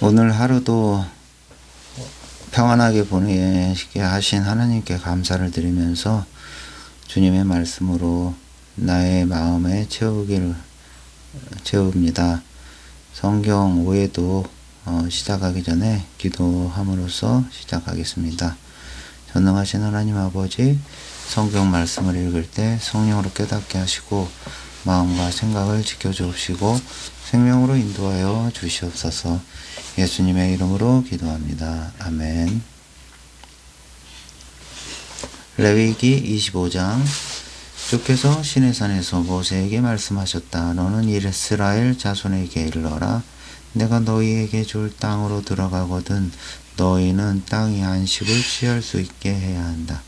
오늘 하루도 평안하게 보내게 하신 하나님께 감사를 드리면서 주님의 말씀으로 나의 마음에 채웁니다. 성경 5회도 시작하기 전에 기도함으로써 시작하겠습니다. 전능하신 하나님 아버지, 성경 말씀을 읽을 때 성령으로 깨닫게 하시고 마음과 생각을 지켜주옵시고 생명으로 인도하여 주시옵소서. 예수님의 이름으로 기도합니다. 아멘. 레위기 25장. 주께서 시내산에서 모세에게 말씀하셨다. 너는 이스라엘 자손에게 일러라. 내가 너희에게 줄 땅으로 들어가거든 너희는 땅의 안식을 취할 수 있게 해야 한다.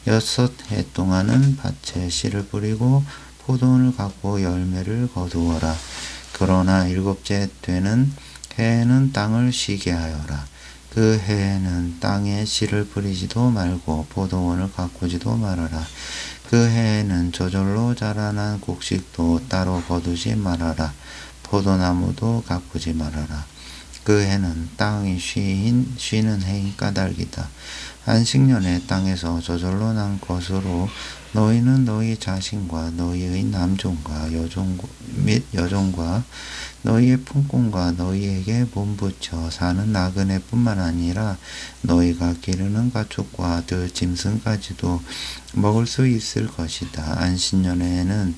6해 동안은 밭에 씨를 뿌리고 포도원을 갖고 열매를 거두어라. 그러나 7째 되는 해에는 땅을 쉬게 하여라. 그 해에는 땅에 씨를 뿌리지도 말고 포도원을 가꾸지도 말아라. 그 해에는 저절로 자라난 곡식도 따로 거두지 말아라. 포도나무도 가꾸지 말아라. 그 해는 땅이 쉬는 해인 까닭이다. 안식년에 땅에서 저절로 난 것으로 너희는 너희 자신과 너희의 남종과 여종과 너희의 품꾼과 너희에게 몸붙여 사는 나그네뿐만 아니라 너희가 기르는 가축과 들짐승까지도 먹을 수 있을 것이다. 안식년에는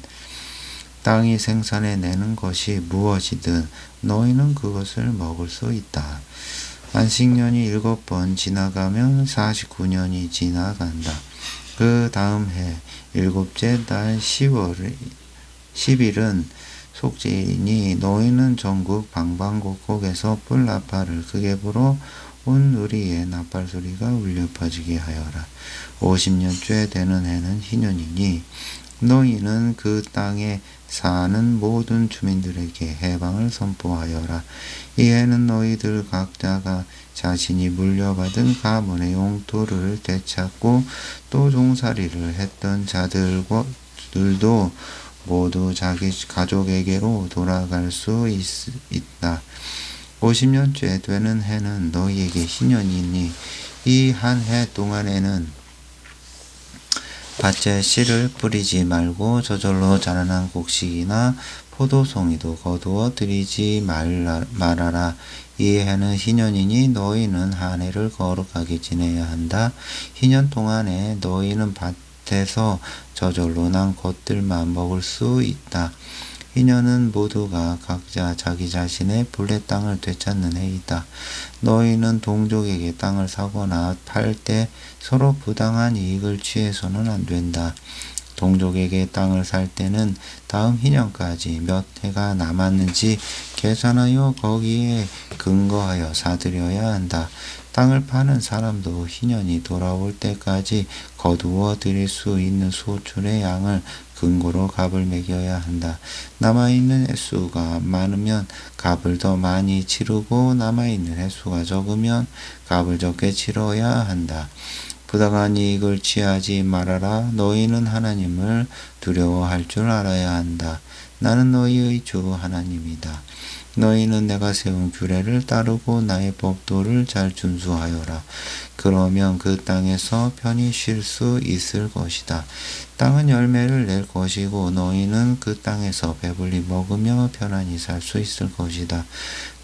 땅이 생산해내는 것이 무엇이든 너희는 그것을 먹을 수 있다. 안식년이 7번 지나가면 49년이 지나간다. 그 다음 해 7째 달 10일은 속죄이니 너희는 전국 방방곡곡에서 뿔나팔을 크게 불어 온 우리의 나팔 소리가 울려 퍼지게 하여라. 50년째 되는 해는 희년이니 너희는 그 땅에 사는 모든 주민들에게 해방을 선포하여라. 이 해는 너희들 각자가 자신이 물려받은 가문의 용토를 되찾고 또 종살이를 했던 자들도 모두 자기 가족에게로 돌아갈 수 있다. 50년째 되는 해는 너희에게 희년이니 이 한 해 동안에는 밭에 씨를 뿌리지 말고 저절로 자라난 곡식이나 포도송이도 거두어 들이지 말아라. 이 해는 희년이니 너희는 한 해를 거룩하게 지내야 한다. 희년 동안에 너희는 밭에서 저절로 난 것들만 먹을 수 있다. 희년은 모두가 각자 자기 자신의 본래 땅을 되찾는 해이다. 너희는 동족에게 땅을 사거나 팔 때 서로 부당한 이익을 취해서는 안 된다. 동족에게 땅을 살 때는 다음 희년까지 몇 해가 남았는지 계산하여 거기에 근거하여 사들여야 한다. 땅을 파는 사람도 희년이 돌아올 때까지 거두어 드릴 수 있는 소출의 양을 근거로 값을 매겨야 한다. 남아있는 횟수가 많으면 값을 더 많이 치르고 남아있는 횟수가 적으면 값을 적게 치러야 한다. 부당한 이익을 취하지 말아라. 너희는 하나님을 두려워할 줄 알아야 한다. 나는 너희의 주 하나님이다. 너희는 내가 세운 규례를 따르고 나의 법도를 잘 준수하여라. 그러면 그 땅에서 편히 쉴 수 있을 것이다. 땅은 열매를 낼 것이고 너희는 그 땅에서 배불리 먹으며 편안히 살 수 있을 것이다.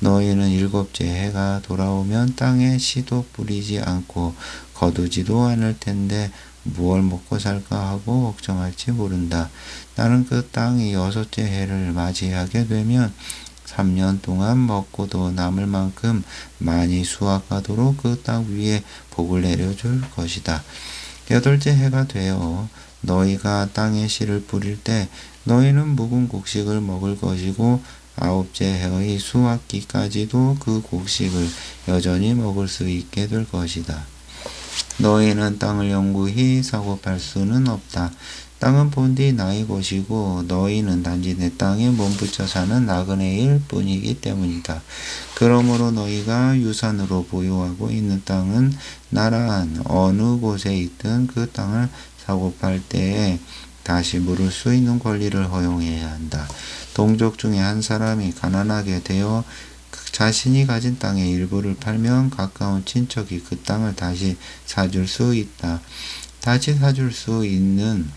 너희는 7째 해가 돌아오면 땅에 씨도 뿌리지 않고 거두지도 않을 텐데 무얼 먹고 살까 하고 걱정할지 모른다. 나는 그 땅이 6째 해를 맞이하게 되면 3년 동안 먹고도 남을 만큼 많이 수확하도록 그 땅 위에 복을 내려줄 것이다. 8째 해가 되어 너희가 땅에 씨를 뿌릴 때 너희는 묵은 곡식을 먹을 것이고 9째 해의 수확기까지도 그 곡식을 여전히 먹을 수 있게 될 것이다. 너희는 땅을 영구히 사고팔 수는 없다. 땅은 본디 나의 것이고 너희는 단지 내 땅에 몸붙여 사는 나그네일 뿐이기 때문이다. 그러므로 너희가 유산으로 보유하고 있는 땅은 나라 안 어느 곳에 있든 그 땅을 사고팔 때에 다시 물을 수 있는 권리를 허용해야 한다. 동족 중에 한 사람이 가난하게 되어 자신이 가진 땅의 일부를 팔면 가까운 친척이 그 땅을 다시 사줄 수 있다. 다시 사줄 수 있는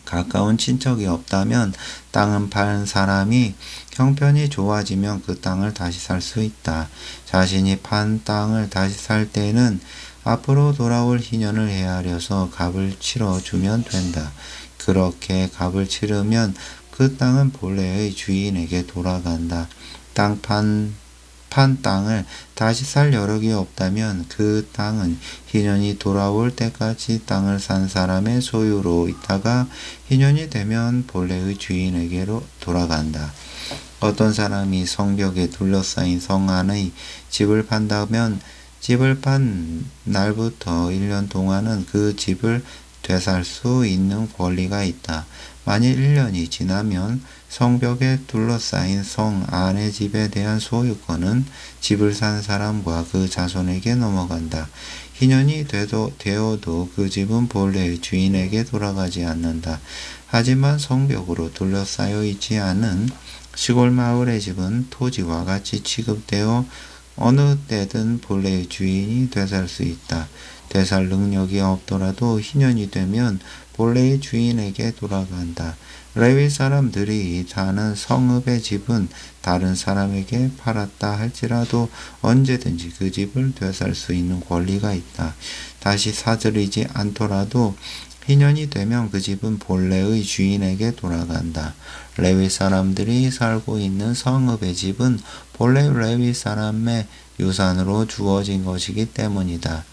가까운 친척이 없다면 땅은 판 사람이 형편이 좋아지면 그 땅을 다시 살 수 있다. 자신이 판 땅을 다시 살 때는 앞으로 돌아올 희년을 헤아려서 값을 치러주면 된다. 그렇게 값을 치르면 그 땅은 본래의 주인에게 돌아간다. 판 땅을 다시 살 여력이 없다면 그 땅은 희년이 돌아올 때까지 땅을 산 사람의 소유로 있다가 희년이 되면 본래의 주인에게로 돌아간다. 어떤 사람이 성벽에 둘러싸인 성 안의 집을 판다면 집을 판 날부터 1년 동안은 그 집을 되살 수 있는 권리가 있다. 만일 1년이 지나면 성벽에 둘러싸인 성 안의 집에 대한 소유권은 집을 산 사람과 그 자손에게 넘어간다. 희년이 되어도 그 집은 본래의 주인에게 돌아가지 않는다. 하지만 성벽으로 둘러싸여 있지 않은 시골 마을의 집은 토지와 같이 취급되어 어느 때든 본래의 주인이 되살 수 있다. 되살 능력이 없더라도 희년이 되면 본래의 주인에게 돌아간다. 레위 사람들이 사는 성읍의 집은 다른 사람에게 팔았다 할지라도 언제든지 그 집을 되살 수 있는 권리가 있다. 다시 사들이지 않더라도 희년이 되면 그 집은 본래의 주인에게 돌아간다. 레위 사람들이 살고 있는 성읍의 집은 본래 레위 사람의 유산으로 주어진 것이기 때문이다.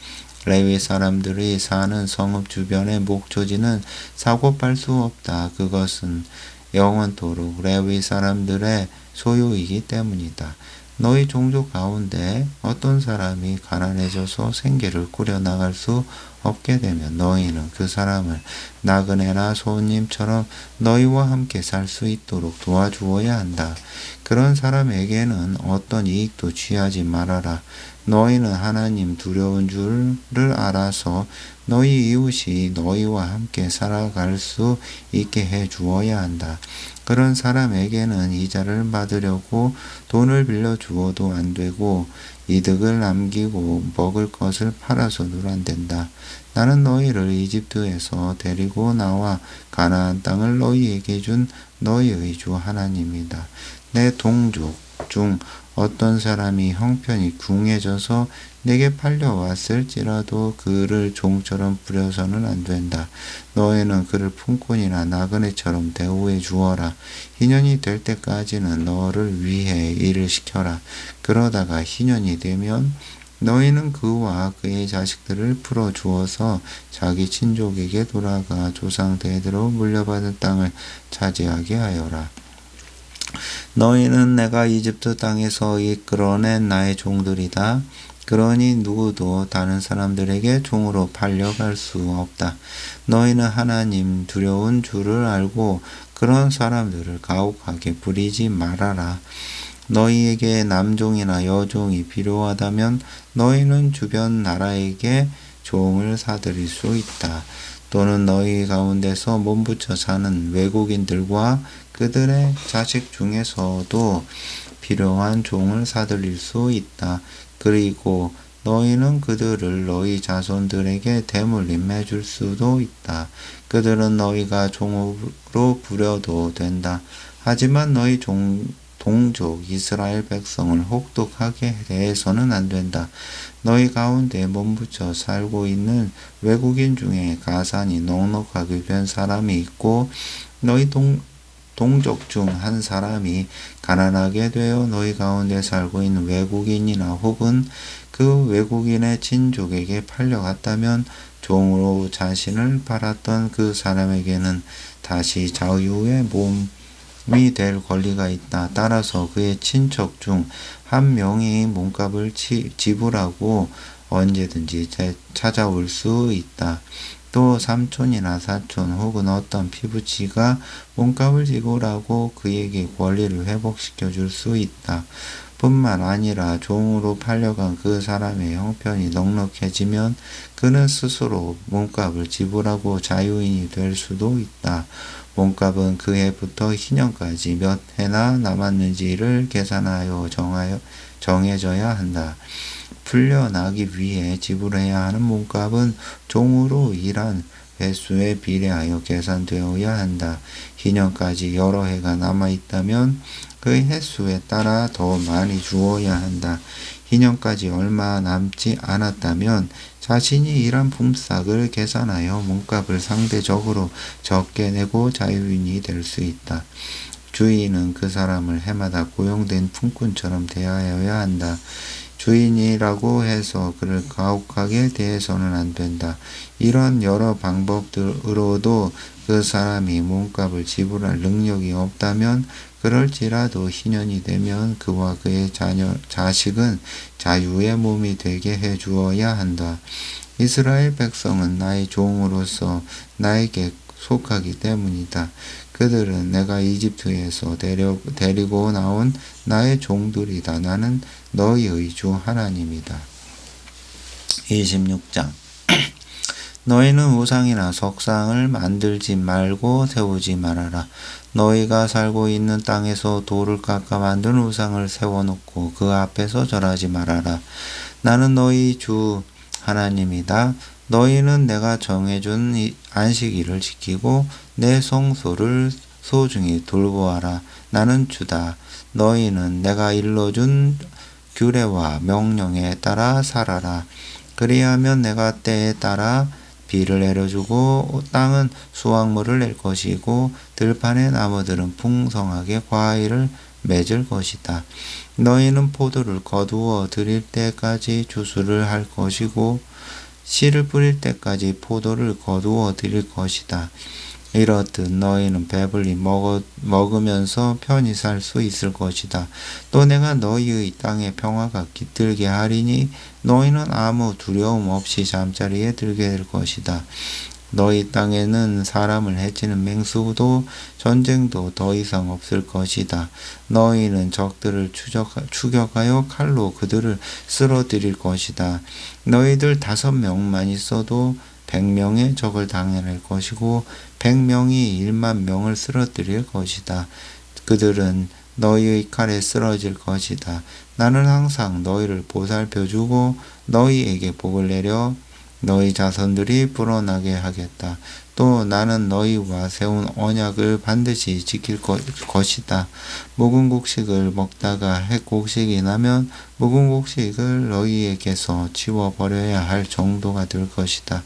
레위 사람들이 사는 성읍 주변의 목초지는 사고 팔 수 없다. 그것은 영원토록 레위 사람들의 소유이기 때문이다. 너희 종족 가운데 어떤 사람이 가난해져서 생계를 꾸려나갈 수 없게 되면 너희는 그 사람을 나그네나 손님처럼 너희와 함께 살 수 있도록 도와주어야 한다. 그런 사람에게는 어떤 이익도 취하지 말아라. 너희는 하나님 두려운 줄을 알아서 너희 이웃이 너희와 함께 살아갈 수 있게 해 주어야 한다. 그런 사람에게는 이자를 받으려고 돈을 빌려 주어도 안 되고 이득을 남기고 먹을 것을 팔아서도 안 된다. 나는 너희를 이집트에서 데리고 나와 가나안 땅을 너희에게 준 너희의 주 하나님이다. 내 동족 중 어떤 사람이 형편이 궁해져서 내게 팔려왔을지라도 그를 종처럼 부려서는 안 된다. 너희는 그를 품꾼이나 나그네처럼 대우해 주어라. 희년이 될 때까지는 너를 위해 일을 시켜라. 그러다가 희년이 되면 너희는 그와 그의 자식들을 풀어주어서 자기 친족에게 돌아가 조상 대대로 물려받은 땅을 차지하게 하여라. 너희는 내가 이집트 땅에서 이끌어낸 나의 종들이다. 그러니 누구도 다른 사람들에게 종으로 팔려갈 수 없다. 너희는 하나님 두려운 줄을 알고 그런 사람들을 가혹하게 부리지 말아라. 너희에게 남종이나 여종이 필요하다면 너희는 주변 나라에게 종을 사들일 수 있다. 또는 너희 가운데서 몸붙여 사는 외국인들과 그들의 자식 중에서도 필요한 종을 사들일 수 있다. 그리고 너희는 그들을 너희 자손들에게 대물림해 줄 수도 있다. 그들은 너희가 종으로 부려도 된다. 하지만 너희 동족 이스라엘 백성을 혹독하게 대해서는 안 된다. 너희 가운데 몸붙여 살고 있는 외국인 중에 가산이 넉넉하게 된 사람이 있고 너희 동족 중 한 사람이 가난하게 되어 너희 가운데 살고 있는 외국인이나 혹은 그 외국인의 친족에게 팔려갔다면 종으로 자신을 팔았던 그 사람에게는 다시 자유의 몸이 될 권리가 있다. 따라서 그의 친척 중 한 명이 몸값을 지불하고 언제든지 찾아올 수 있다. 또 삼촌이나 사촌 혹은 어떤 피부치가 몸값을 지불하고 그에게 권리를 회복시켜 줄 수 있다. 뿐만 아니라 종으로 팔려간 그 사람의 형편이 넉넉해지면 그는 스스로 몸값을 지불하고 자유인이 될 수도 있다. 몸값은 그 해부터 희년까지 몇 해나 남았는지를 계산하여 정해져야 한다. 풀려나기 위해 지불해야 하는 몸값은 종으로 일한 횟수에 비례하여 계산되어야 한다. 희년까지 여러 해가 남아있다면 그 횟수에 따라 더 많이 주어야 한다. 희년까지 얼마 남지 않았다면 자신이 일한 품삯을 계산하여 몸값을 상대적으로 적게 내고 자유인이 될 수 있다. 주인은 그 사람을 해마다 고용된 품꾼처럼 대하여야 한다. 주인이라고 해서 그를 가혹하게 대해서는 안 된다. 이런 여러 방법으로도 그 사람이 몸값을 지불할 능력이 없다면 그럴지라도 희년이 되면 그와 그의 자식은 자유의 몸이 되게 해 주어야 한다. 이스라엘 백성은 나의 종으로서 나에게 속하기 때문이다. 그들은 내가 이집트에서 데리고 나온 나의 종들이다. 나는 너희의 주 하나님이다. 26장 너희는 우상이나 석상을 만들지 말고 세우지 말아라. 너희가 살고 있는 땅에서 돌을 깎아 만든 우상을 세워놓고 그 앞에서 절하지 말아라. 나는 너희 주 하나님이다. 너희는 내가 정해준 안식일을 지키고 내 성소를 소중히 돌보아라. 나는 주다. 너희는 내가 일러준 규례와 명령에 따라 살아라. 그리하면 내가 때에 따라 비를 내려주고 땅은 수확물을 낼 것이고 들판의 나무들은 풍성하게 과일을 맺을 것이다. 너희는 포도를 거두어 들일 때까지 주수를 할 것이고 씨를 뿌릴 때까지 포도를 거두어 들일 것이다. 이렇듯 너희는 배불리 먹으면서 편히 살 수 있을 것이다. 또 내가 너희의 땅에 평화가 깃들게 하리니 너희는 아무 두려움 없이 잠자리에 들게 될 것이다. 너희 땅에는 사람을 해치는 맹수도 전쟁도 더 이상 없을 것이다. 너희는 적들을 추격하여 칼로 그들을 쓰러뜨릴 것이다. 너희들 5명만 있어도 100명의 적을 당해낼 것이고 100명이 1만 명을 쓰러뜨릴 것이다. 그들은 너희의 칼에 쓰러질 것이다. 나는 항상 너희를 보살펴주고 너희에게 복을 내려 너희 자손들이 불어나게 하겠다. 또 나는 너희와 세운 언약을 반드시 지킬 것이다. 묵은 곡식을 먹다가 핵곡식이 나면 묵은 곡식을 너희에게서 치워버려야 할 정도가 될 것이다.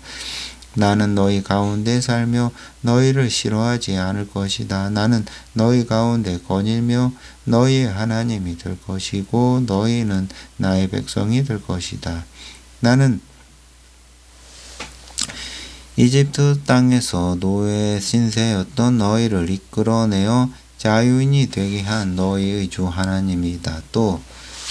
나는 너희 가운데 살며 너희를 싫어하지 않을 것이다. 나는 너희 가운데 거닐며 너희의 하나님이 될 것이고 너희는 나의 백성이 될 것이다. 나는 이집트 땅에서 노예 신세였던 너희를 이끌어내어 자유인이 되게 한 너희의 주 하나님이다. 또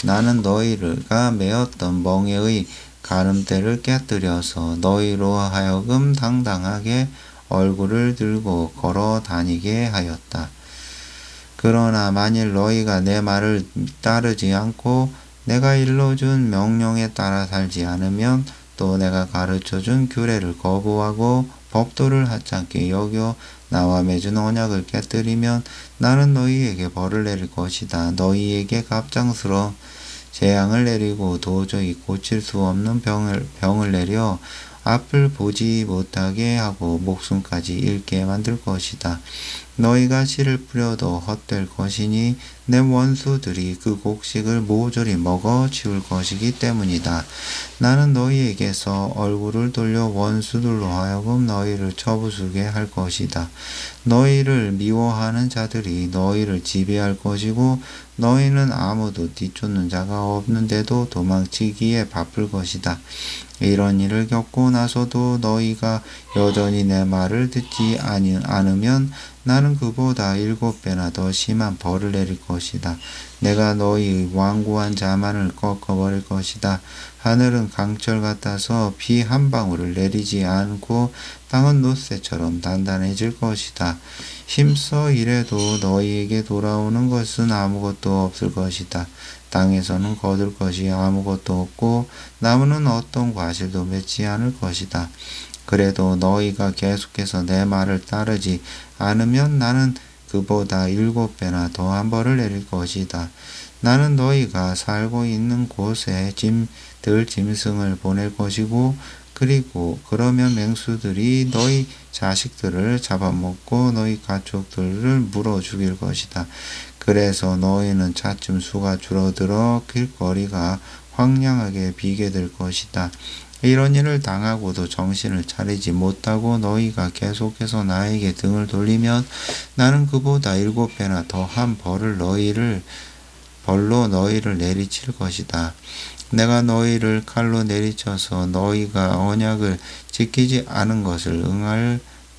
나는 너희가 메었던 멍에의 가름대를 깨뜨려서 너희로 하여금 당당하게 얼굴을 들고 걸어 다니게 하였다. 그러나 만일 너희가 내 말을 따르지 않고 내가 일러준 명령에 따라 살지 않으면 또 내가 가르쳐준 규례를 거부하고 법도를 하찮게 여겨 나와 맺은 언약을 깨뜨리면 나는 너희에게 벌을 내릴 것이다. 너희에게 갑장스러 재앙을 내리고 도저히 고칠 수 없는 병을 내려 앞을 보지 못하게 하고 목숨까지 잃게 만들 것이다. 너희가 씨를 뿌려도 헛될 것이니 내 원수들이 그 곡식을 모조리 먹어 치울 것이기 때문이다. 나는 너희에게서 얼굴을 돌려 원수들로 하여금 너희를 쳐부수게 할 것이다. 너희를 미워하는 자들이 너희를 지배할 것이고 너희는 아무도 뒤쫓는 자가 없는데도 도망치기에 바쁠 것이다. 이런 일을 겪고 나서도 너희가 여전히 내 말을 듣지 않으면 나는 그보다 7배나 더 심한 벌을 내릴 것이다. 내가 너희의 완고한 자만을 꺾어버릴 것이다. 하늘은 강철 같아서 비 한 방울을 내리지 않고 땅은 놋새처럼 단단해질 것이다. 힘써 일해도 너희에게 돌아오는 것은 아무것도 없을 것이다. 땅에서는 거둘 것이 아무것도 없고 나무는 어떤 과실도 맺지 않을 것이다. 그래도 너희가 계속해서 내 말을 따르지 않으면 나는 그보다 7배나 더한 벌을 내릴 것이다. 나는 너희가 살고 있는 곳에 짐승을 보낼 것이고 그리고 그러면 맹수들이 너희 자식들을 잡아먹고 너희 가축들을 물어 죽일 것이다. 그래서 너희는 차츰 수가 줄어들어 길거리가 황량하게 비게 될 것이다. 이런 일을 당하고도 정신을 차리지 못하고 너희가 계속해서 나에게 등을 돌리면 나는 그보다 7배나 더한 벌로 너희를 내리칠 것이다. 내가 너희를 칼로 내리쳐서 너희가 언약을 지키지 않은 것을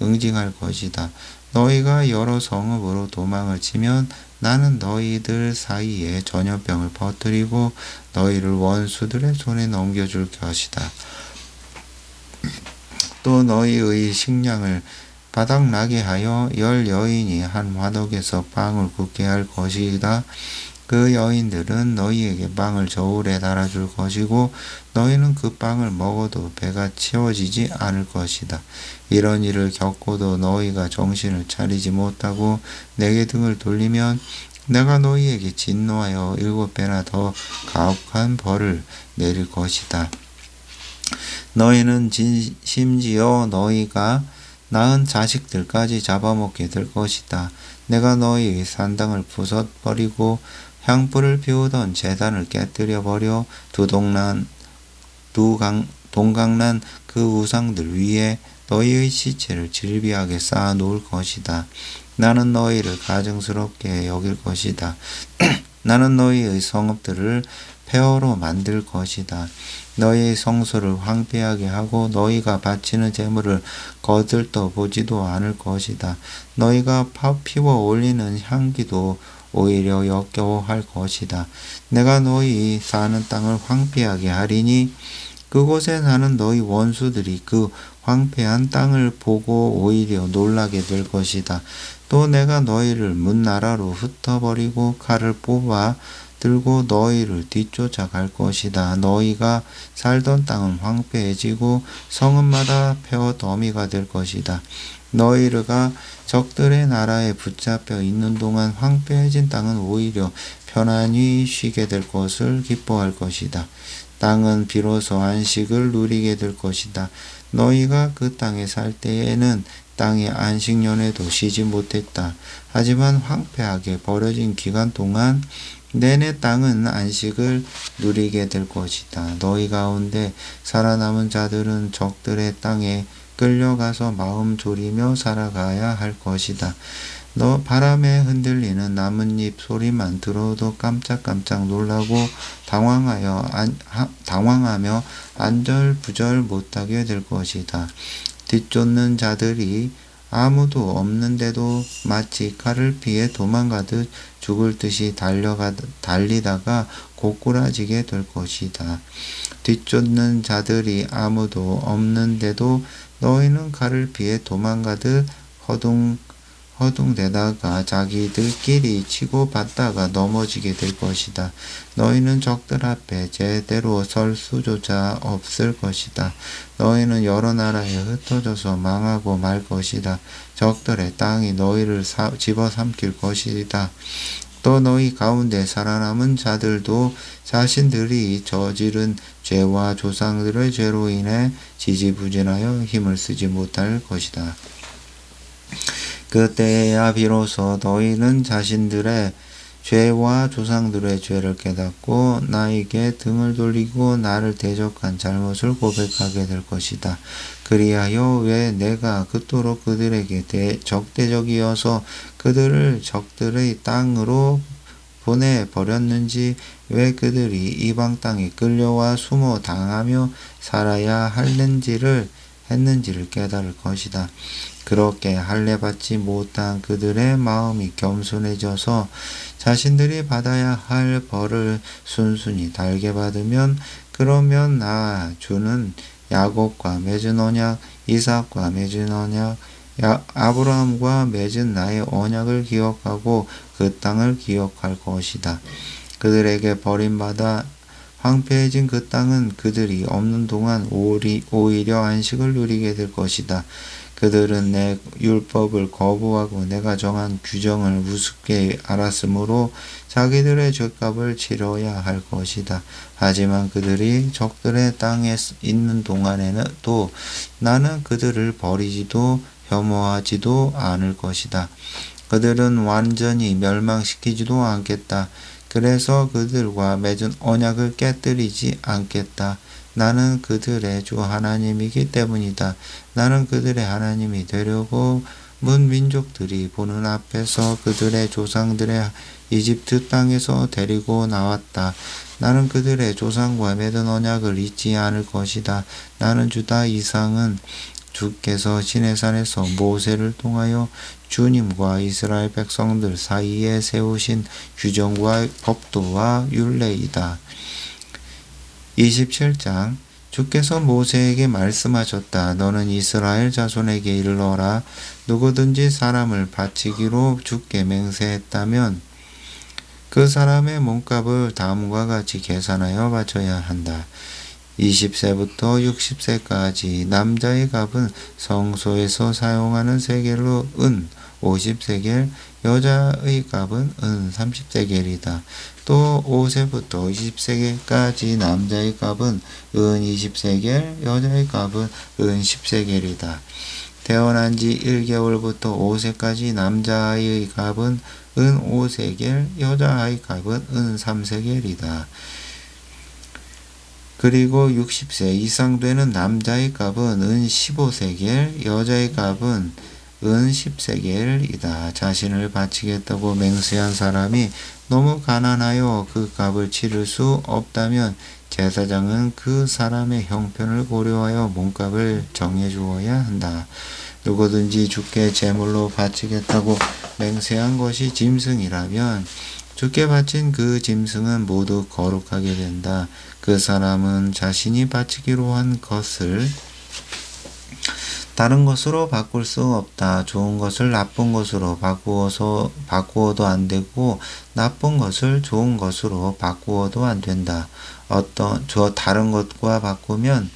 응징할 것이다. 너희가 여러 성읍으로 도망을 치면 나는 너희들 사이에 전염병을 퍼뜨리고 너희를 원수들의 손에 넘겨줄 것이다. 또 너희의 식량을 바닥나게 하여 10여인이 한 화덕에서 빵을 굽게 할 것이다. 그 여인들은 너희에게 빵을 저울에 달아줄 것이고 너희는 그 빵을 먹어도 배가 채워지지 않을 것이다. 이런 일을 겪고도 너희가 정신을 차리지 못하고 내게 등을 돌리면 내가 너희에게 진노하여 7배나 더 가혹한 벌을 내릴 것이다. 너희는 심지어 너희가 낳은 자식들까지 잡아먹게 될 것이다. 내가 너희의 산당을 부숴버리고 향불을 피우던 제단을 깨뜨려 버려 동강난 그 우상들 위에 너희의 시체를 질비하게 쌓아 놓을 것이다. 나는 너희를 가증스럽게 여길 것이다. 나는 너희의 성읍들을 폐허로 만들 것이다. 너희의 성소를 황폐하게 하고 너희가 바치는 제물을 거들떠 보지도 않을 것이다. 너희가 피워 올리는 향기도 오히려 역겨워할 것이다. 내가 너희 사는 땅을 황폐하게 하리니 그곳에 사는 너희 원수들이 그 황폐한 땅을 보고 오히려 놀라게 될 것이다. 또 내가 너희를 문나라로 흩어버리고 칼을 뽑아 들고 너희를 뒤쫓아갈 것이다. 너희가 살던 땅은 황폐해지고 성읍마다 폐허 더미가 될 것이다. 너희가 적들의 나라에 붙잡혀 있는 동안 황폐해진 땅은 오히려 편안히 쉬게 될 것을 기뻐할 것이다. 땅은 비로소 안식을 누리게 될 것이다. 너희가 그 땅에 살 때에는 땅의 안식년에도 쉬지 못했다. 하지만 황폐하게 버려진 기간 동안 내내 땅은 안식을 누리게 될 것이다. 너희 가운데 살아남은 자들은 적들의 땅에 끌려가서 마음 졸이며 살아가야 할 것이다. 너 바람에 흔들리는 나뭇잎 소리만 들어도 깜짝깜짝 놀라고 당황하며 안절부절 못하게 될 것이다. 뒤쫓는 자들이 아무도 없는데도 마치 칼을 피해 도망가듯 죽을 듯이 달리다가 고꾸라지게 될 것이다. 뒤쫓는 자들이 아무도 없는데도 너희는 칼을 피해 도망가듯 허둥대다가 자기들끼리 치고받다가 넘어지게 될 것이다. 너희는 적들 앞에 제대로 설 수조차 없을 것이다. 너희는 여러 나라에 흩어져서 망하고 말 것이다. 적들의 땅이 너희를 집어삼킬 것이다. 또 너희 가운데 살아남은 자들도 자신들이 저지른 죄와 조상들의 죄로 인해 지지부진하여 힘을 쓰지 못할 것이다. 그때야 비로소 너희는 자신들의 죄와 조상들의 죄를 깨닫고 나에게 등을 돌리고 나를 대적한 잘못을 고백하게 될 것이다. 그리하여 왜 내가 그토록 그들에게 적대적이어서 그들을 적들의 땅으로 보내버렸는지, 왜 그들이 이방 땅에 끌려와 숨어 당하며 살아야 했는지를 깨달을 것이다. 그렇게 할례받지 못한 그들의 마음이 겸손해져서 자신들이 받아야 할 벌을 순순히 달게 받으면, 그러면 나 주는 야곱과 맺은 언약, 이삭과 맺은 언약, 아브라함과 맺은 나의 언약을 기억하고 그 땅을 기억할 것이다. 그들에게 버림받아 황폐해진 그 땅은 그들이 없는 동안 오히려 안식을 누리게 될 것이다. 그들은 내 율법을 거부하고 내가 정한 규정을 우습게 알았으므로 자기들의 죄값을 치러야 할 것이다. 하지만 그들이 적들의 땅에 있는 동안에는 또 나는 그들을 버리지도 혐오하지도 않을 것이다. 그들은 완전히 멸망시키지도 않겠다. 그래서 그들과 맺은 언약을 깨뜨리지 않겠다. 나는 그들의 주 하나님이기 때문이다. 나는 그들의 하나님이 되려고 문 민족들이 보는 앞에서 그들의 조상들의 이집트 땅에서 데리고 나왔다. 나는 그들의 조상과 맺은 언약을 잊지 않을 것이다. 나는 주다. 이상은 주께서 시내산에서 모세를 통하여 주님과 이스라엘 백성들 사이에 세우신 규정과 법도와 율례이다. 27장 주께서 모세에게 말씀하셨다. 너는 이스라엘 자손에게 일러라. 누구든지 사람을 바치기로 주께 맹세했다면 그 사람의 몸값을 다음과 같이 계산하여 바쳐야 한다. 20세부터 60세까지 남자의 값은 성소에서 사용하는 세겔로 은 50세겔, 여자의 값은 은 30세겔이다. 또 5세부터 20세까지 남자의 값은 은 20세겔, 여자의 값은 은 10세겔이다. 태어난 지 1개월부터 5세까지 남자아이의 값은 은 5세겔, 여자아이 값은 은 3세겔이다. 그리고 60세 이상 되는 남자의 값은 은 15세겔, 여자의 값은 은 10세겔이다. 자신을 바치겠다고 맹세한 사람이 너무 가난하여 그 값을 치를 수 없다면 제사장은 그 사람의 형편을 고려하여 몸값을 정해주어야 한다. 누구든지 주께 제물로 바치겠다고 맹세한 것이 짐승이라면 주께 바친 그 짐승은 모두 거룩하게 된다. 그 사람은 자신이 바치기로 한 것을 다른 것으로 바꿀 수 없다. 좋은 것을 나쁜 것으로 바꾸어도 안 되고 나쁜 것을 좋은 것으로 바꾸어도 안 된다. 다른 것과 바꾸면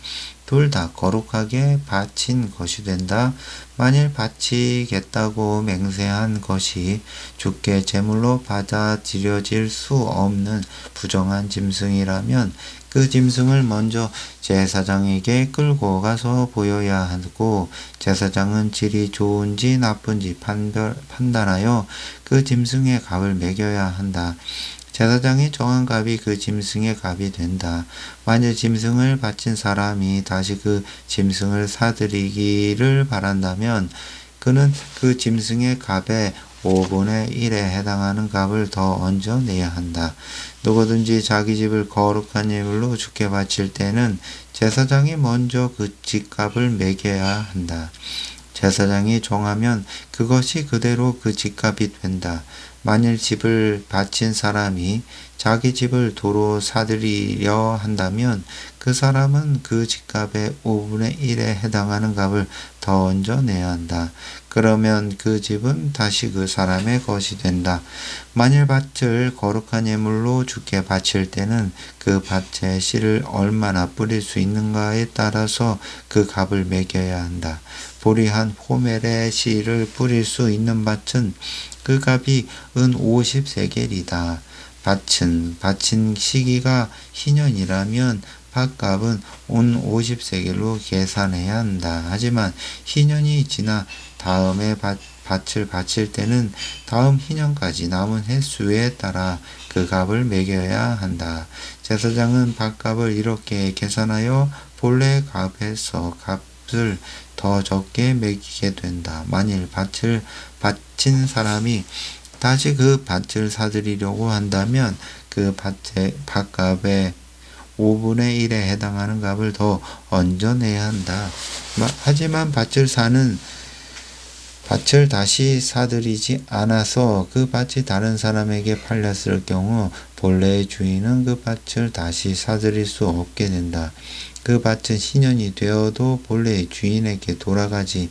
둘 다 거룩하게 바친 것이 된다. 만일 바치겠다고 맹세한 것이 주께 제물로 받아들여질 수 없는 부정한 짐승이라면 그 짐승을 먼저 제사장에게 끌고 가서 보여야 하고 제사장은 질이 좋은지 나쁜지 판단하여 그 짐승의 값을 매겨야 한다. 제사장이 정한 값이 그 짐승의 값이 된다. 만일 짐승을 바친 사람이 다시 그 짐승을 사들이기를 바란다면 그는 그 짐승의 값의 5분의 1에 해당하는 값을 더 얹어 내야 한다. 누구든지 자기 집을 거룩한 예물로 주께 바칠 때는 제사장이 먼저 그 집값을 매겨야 한다. 제사장이 정하면 그것이 그대로 그 집값이 된다. 만일 집을 바친 사람이 자기 집을 도로 사들이려 한다면 그 사람은 그 집값의 5분의 1에 해당하는 값을 더 얹어 내야 한다. 그러면 그 집은 다시 그 사람의 것이 된다. 만일 밭을 거룩한 예물로 주께 바칠 때는 그 밭에 씨를 얼마나 뿌릴 수 있는가에 따라서 그 값을 매겨야 한다. 보리한 호멜의 씨를 뿌릴 수 있는 밭은 그 값이 은 50세겔이다. 바친 시기가 희년이라면 밭값은 은 50세겔로 계산해야 한다. 하지만 희년이 지나 다음에 밭을 바칠 때는 다음 희년까지 남은 횟수에 따라 그 값을 매겨야 한다. 제사장은 밭값을 이렇게 계산하여 본래 값에서 값을 더 적게 매기게 된다. 만일 밭을 바친 사람이 다시 그 밭을 사들이려고 한다면 그 밭값의 5분의 1에 해당하는 값을 더 얹어내야 한다. 하지만 밭을 다시 사들이지 않아서 그 밭이 다른 사람에게 팔렸을 경우 본래의 주인은 그 밭을 다시 사들일 수 없게 된다. 그 밭은 희년이 되어도 본래의 주인에게 돌아가지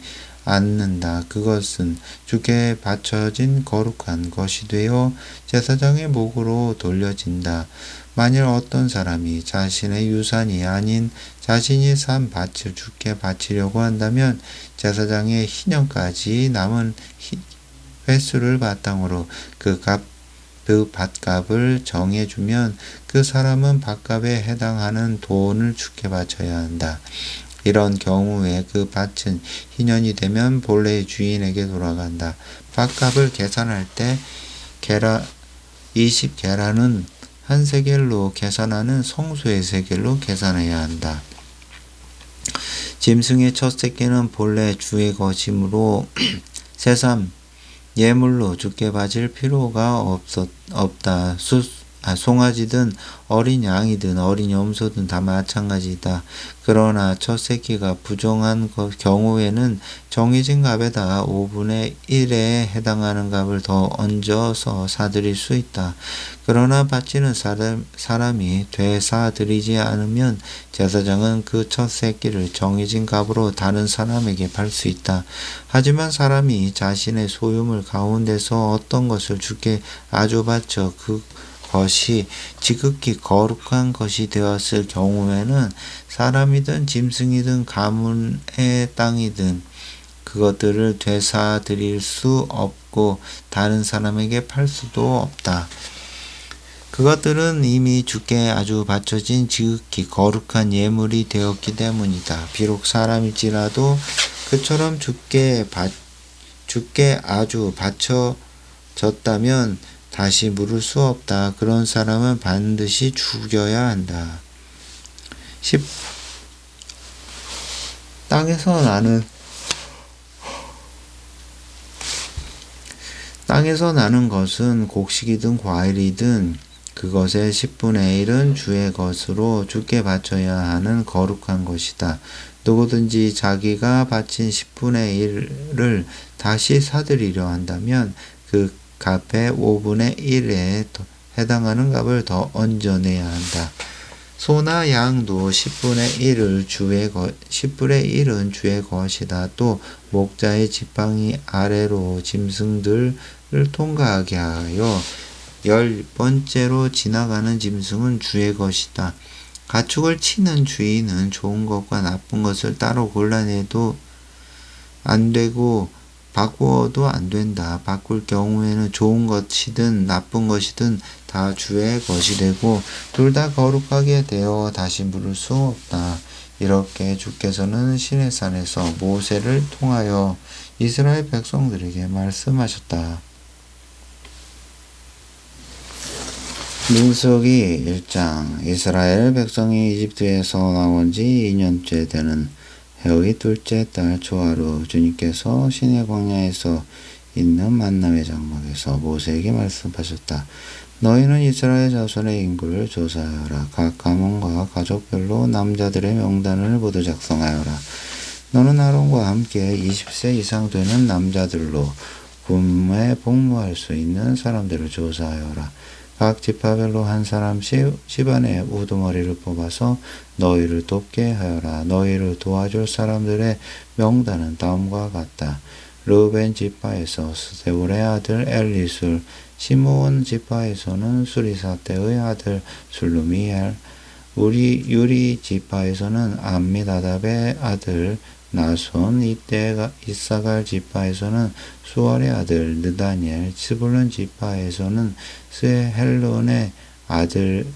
않는다. 그것은 주께 바쳐진 거룩한 것이 되어 제사장의 목으로 돌려진다. 만일 어떤 사람이 자신의 유산이 아닌 자신이 산 밭을 주께 바치려고 한다면 제사장의 희년까지 남은 횟수를 바탕으로 그 밭값을 정해주면 그 사람은 밭값에 해당하는 돈을 주께 바쳐야 한다. 이런 경우에 그 밭은 희년이 되면 본래의 주인에게 돌아간다. 밭값을 계산할 때 20게라는 한 세겔로 계산하는 성소의 세겔로 계산해야 한다. 짐승의 첫 새끼는 본래 주의 것이므로 새삼 예물로 주께 바칠 필요가 없다. 송아지든 어린 양이든 어린 염소든 다 마찬가지다. 그러나 첫 새끼가 부정한 경우에는 정해진 값에다 5분의 1에 해당하는 값을 더 얹어서 사드릴 수 있다. 그러나 바치는 사람이 되사드리지 않으면 제사장은 그 첫 새끼를 정해진 값으로 다른 사람에게 팔 수 있다. 하지만 사람이 자신의 소유물 가운데서 어떤 것을 주께 아주 바쳐 그것이 지극히 거룩한 것이 되었을 경우에는 사람이든 짐승이든 가문의 땅이든 그것들을 되사드릴 수 없고 다른 사람에게 팔 수도 없다. 그것들은 이미 주께 아주 바쳐진 지극히 거룩한 예물이 되었기 때문이다. 비록 사람일지라도 그처럼 주께 아주 바쳐졌다면 다시 물을 수 없다. 그런 사람은 반드시 죽여야 한다. 10. 땅에서 나는 것은 곡식이든 과일이든 그것의 10분의 1은 주의 것으로 주께 바쳐야 하는 거룩한 것이다. 누구든지 자기가 바친 10분의 1을 다시 사들이려 한다면 그 값의 5분의 1에 해당하는 값을 더 얹어내야 한다. 소나 양도 10분의 1은 주의 것이다. 또 목자의 지팡이 아래로 짐승들을 통과하게 하여 10번째로 지나가는 짐승은 주의 것이다. 가축을 치는 주인은 좋은 것과 나쁜 것을 따로 골라내도 안 되고 바꾸어도 안 된다. 바꿀 경우에는 좋은 것이든 나쁜 것이든 다 주의 것이 되고 둘 다 거룩하게 되어 다시 물을 수 없다. 이렇게 주께서는 시내산에서 모세를 통하여 이스라엘 백성들에게 말씀하셨다. 민수기 1장. 이스라엘 백성이 이집트에서 나온 지 2년째 되는 해의 둘째 달 초하루 주님께서 시내 광야에서 있는 만남의 장막에서 모세에게 말씀하셨다. 너희는 이스라엘 자손의 인구를 조사하여라. 각 가문과 가족별로 남자들의 명단을 모두 작성하여라. 너는 아론과 함께 20세 이상 되는 남자들로 군에 복무할 수 있는 사람들을 조사하여라. 각 지파별로 한 사람씩 집안의 우두머리를 뽑아서 너희를 돕게 하여라. 너희를 도와줄 사람들의 명단은 다음과 같다. 르우벤 지파에서 스데울의 아들 엘리술, 시므온 지파에서는 수리사대의 아들 술루미엘, 유리 지파에서는 암미나답의 아들 나손, 이사갈 지파에서는 수월의 아들 느다니엘, 스불론 지파에서는 스헬론의 아들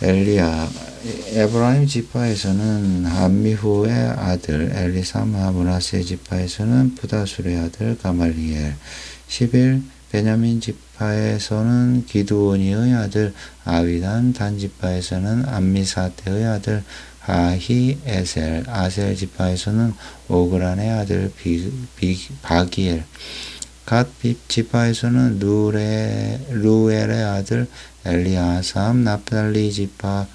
엘리야, 에브라임 지파에서는 암미후의 아들 엘리사마, 므낫세 지파에서는 부다술의 아들 가말리엘, 11. 베냐민 지파에서는 기드오니의 아들 아위단, 단 지파에서는 암미사대의 아들 아히에셀, 아셀 지파에서는 오그란의 아들 바기엘, 갓 지파에서는 루엘의 아들 엘리아삼, 납달리 지파에서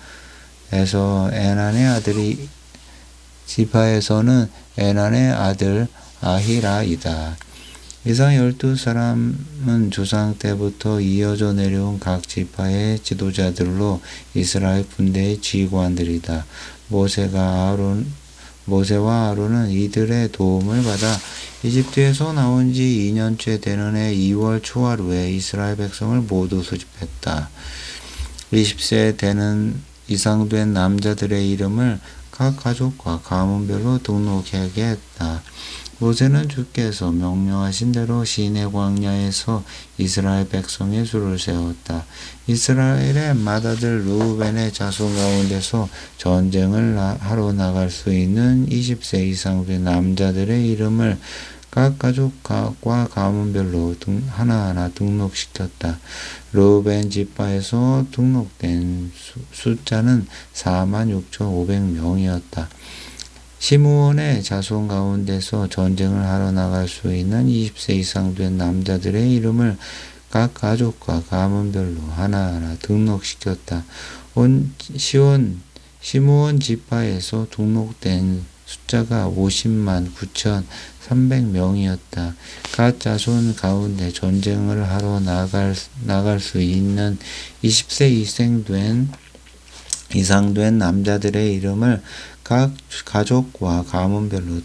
지파에서는 에난의 아들 아히라이다. 이상 12사람은 조상 때부터 이어져 내려온 각 지파의 지도자들로 이스라엘 군대의 지휘관들이다. 모세와 아론은 이들의 도움을 받아 이집트에서 나온 지 2년째 되는 해 2월 초하루에 이스라엘 백성을 모두 소집했다. 20세 되는 이상 된 남자들의 이름을 각 가족과 가문별로 등록하게 했다. 모세는 주께서 명령하신 대로 시내 광야에서 이스라엘 백성의 수를 세웠다. 이스라엘의 맏아들 르우벤의 자손 가운데서 전쟁을 하러 나갈 수 있는 20세 이상 된 남자들의 이름을 각 가족과 가문별로 하나하나 등록시켰다. 르우벤 지파에서 등록된 숫자는 46,500명이었다. 시므온의 자손 가운데서 전쟁을 하러 나갈 수 있는 20세 이상 된 남자들의 이름을 각 가족과 가문별로 하나하나 등록시켰다. 시므온 지파에서 등록된 숫자가 50만 9,300명이었다. 각 자손 가운데 전쟁을 하러 나갈 수 있는 20세 이상 된 남자들의 이름을 각 가족과 가문별로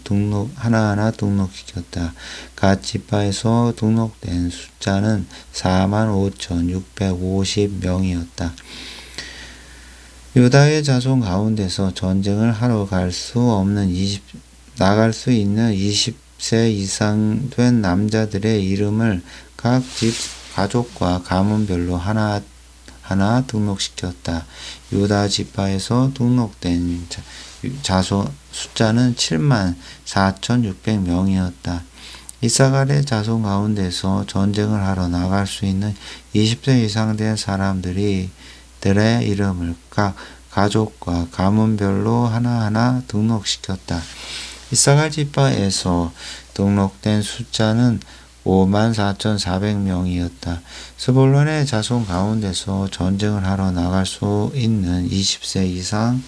하나하나 등록시켰다. 각 지파에서 등록된 숫자는 45,650명이었다. 유다의 자손 가운데서 전쟁을 하러 나갈 수 있는 20세 이상 된 남자들의 이름을 각 가족과 가문별로 하나 등록시켰다. 유다 지파에서 등록된 자손 숫자는 74,600명이었다. 이사갈의 자손 가운데서 전쟁을 하러 나갈 수 있는 20세 이상 된 사람들의 이름을 각 가족과 가문별로 하나하나 등록시켰다. 이사갈 지파에서 등록된 숫자는 54,400명이었다. 스불론의 자손 가운데서 전쟁을 하러 나갈 수 있는 20세 이상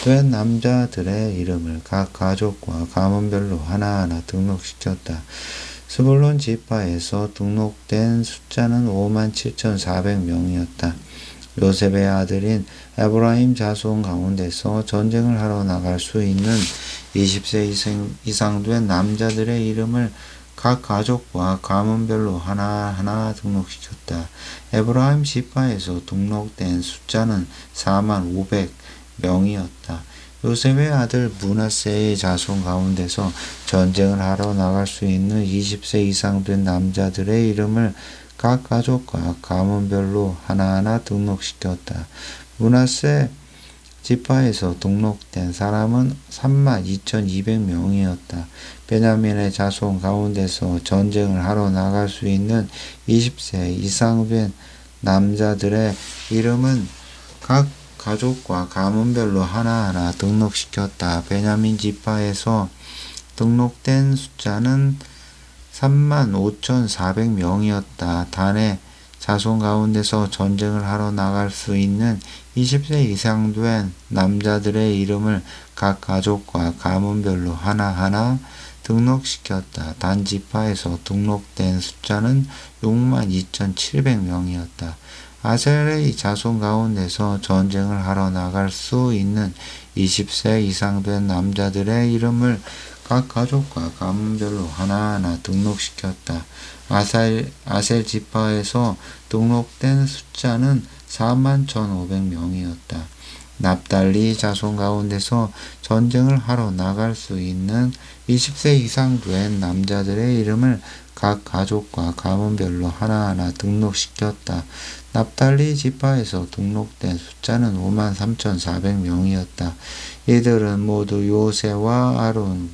된 남자들의 이름을 각 가족과 가문별로 하나하나 등록시켰다. 스불론 지파에서 등록된 숫자는 57,400명이었다. 요셉의 아들인 에브라임 자손 가운데서 전쟁을 하러 나갈 수 있는 20세 이상 된 남자들의 이름을 각 가족과 가문별로 하나하나 등록시켰다. 에브라임 지파에서 등록된 숫자는 45,500명이었다. 요셉의 아들 므낫세의 자손 가운데서 전쟁을 하러 나갈 수 있는 20세 이상 된 남자들의 이름을 각 가족과 가문별로 하나하나 등록시켰다. 므낫세 지파에서 등록된 사람은 32,200명이었다. 베냐민의 자손 가운데서 전쟁을 하러 나갈 수 있는 20세 이상 된 남자들의 이름은 각 가족과 가문별로 하나하나 등록시켰다. 베냐민 지파에서 등록된 숫자는 35,400명이었다. 단의 자손 가운데서 전쟁을 하러 나갈 수 있는 20세 이상 된 남자들의 이름을 각 가족과 가문별로 하나하나 등록시켰다. 단 지파에서 등록된 숫자는 62,700명이었다. 아셀의 자손 가운데서 전쟁을 하러 나갈 수 있는 20세 이상 된 남자들의 이름을 각 가족과 가문별로 하나하나 등록시켰다. 아셀 지파에서 등록된 숫자는 41,500명이었다. 납달리 자손 가운데서 전쟁을 하러 나갈 수 있는 20세 이상 된 남자들의 이름을 각 가족과 가문별로 하나하나 등록시켰다. 납달리 지파에서 등록된 숫자는 53,400명이었다. 이들은 모두 요새와 아론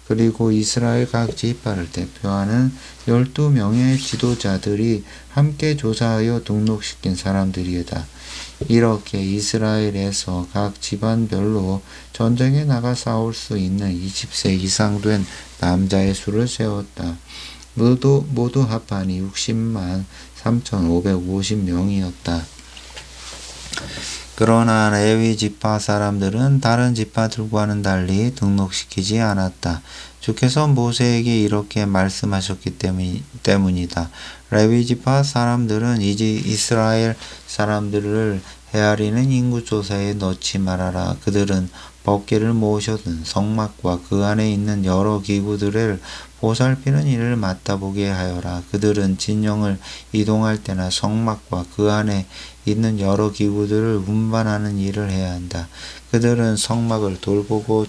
그리고 이스라엘 각 지파를 대표하는 12명의 지도자들이 함께 조사하여 등록시킨 사람들이다. 이렇게 이스라엘에서 각 집안별로 전쟁에 나가 싸울 수 있는 20세 이상 된 남자의 수를 세웠다. 모두 합하니 60만 3,550명이었다. 그러나 레위 지파 사람들은 다른 지파들과는 달리 등록시키지 않았다. 주께서 모세에게 이렇게 말씀하셨기 때문이다. 레위 지파 사람들은 이스라엘 사람들을 헤아리는 인구조사에 넣지 말아라. 그들은 법궤를 모셔든 성막과 그 안에 있는 여러 기구들을 보살피는 일을 맡아보게 하여라. 그들은 진영을 이동할 때나 성막과 그 안에 있는 여러 기구들을 운반하는 일을 해야 한다. 그들은 성막을 돌보고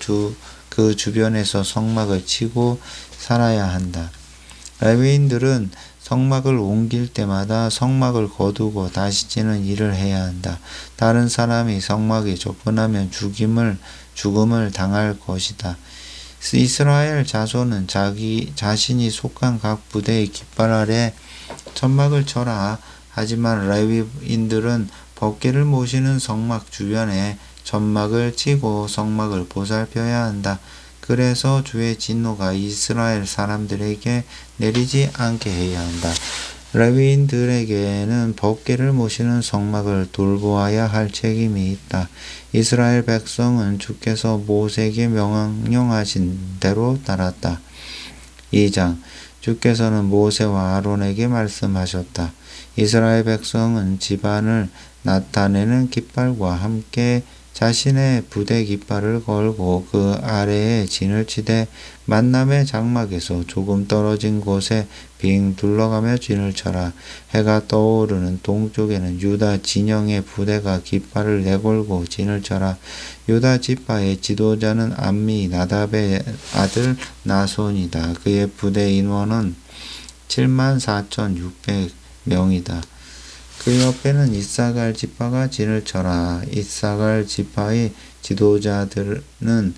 그 주변에서 성막을 치고 살아야 한다. 레위인들은 성막을 옮길 때마다 성막을 거두고 다시 치는 일을 해야 한다. 다른 사람이 성막에 접근하면 죽음을 당할 것이다. 이스라엘 자손은 자신이 속한 각 부대의 깃발 아래 천막을 쳐라. 하지만 레위인들은 법궤를 모시는 성막 주변에 천막을 치고 성막을 보살펴야 한다. 그래서 주의 진노가 이스라엘 사람들에게 내리지 않게 해야 한다. 레위인들에게는 법궤를 모시는 성막을 돌보아야 할 책임이 있다. 이스라엘 백성은 주께서 모세에게 명령하신 대로 따랐다. 2장 주께서는 모세와 아론에게 말씀하셨다. 이스라엘 백성은 집안을 나타내는 깃발과 함께 자신의 부대 깃발을 걸고 그 아래에 진을 치되 만남의 장막에서 조금 떨어진 곳에 빙 둘러가며 진을 쳐라. 해가 떠오르는 동쪽에는 유다 진영의 부대가 깃발을 내걸고 진을 쳐라. 유다 지파의 지도자는 암미 나답의 아들 나손이다. 그의 부대 인원은 74,600명이다. 그 옆에는 이사갈 지파가 진을 쳐라. 이사갈 지파의 지도자들은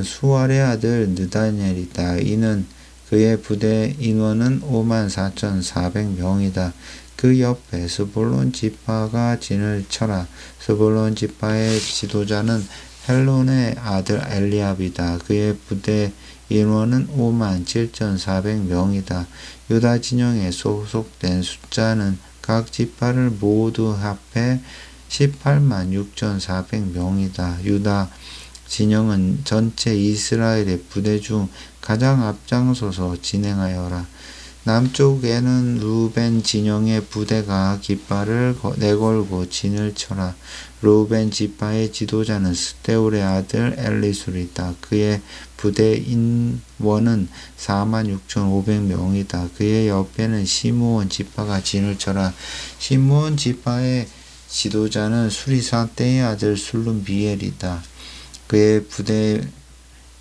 수알의 아들 느다넬이다. 이는 그의 부대 인원은 54,400명이다. 그 옆에 스불론 지파가 진을 쳐라. 스불론 지파의 지도자는 헬론의 아들 엘리압이다. 그의 부대 인원은 57,400명이다. 유다 진영에 소속된 숫자는 각 지파를 모두 합해 186,400명이다. 유다 진영은 전체 이스라엘의 부대 중 가장 앞장서서 진행하여라. 남쪽에는 루벤 진영의 부대가 깃발을 내걸고 진을 쳐라. 루벤 지파의 지도자는 스데울의 아들 엘리술이다. 그의 부대 인원은 46,500명이다. 그의 옆에는 시므온 지파가 진을 쳐라. 시므온 지파의 지도자는 수리사 때의 아들 술룸비엘이다. 그의 부대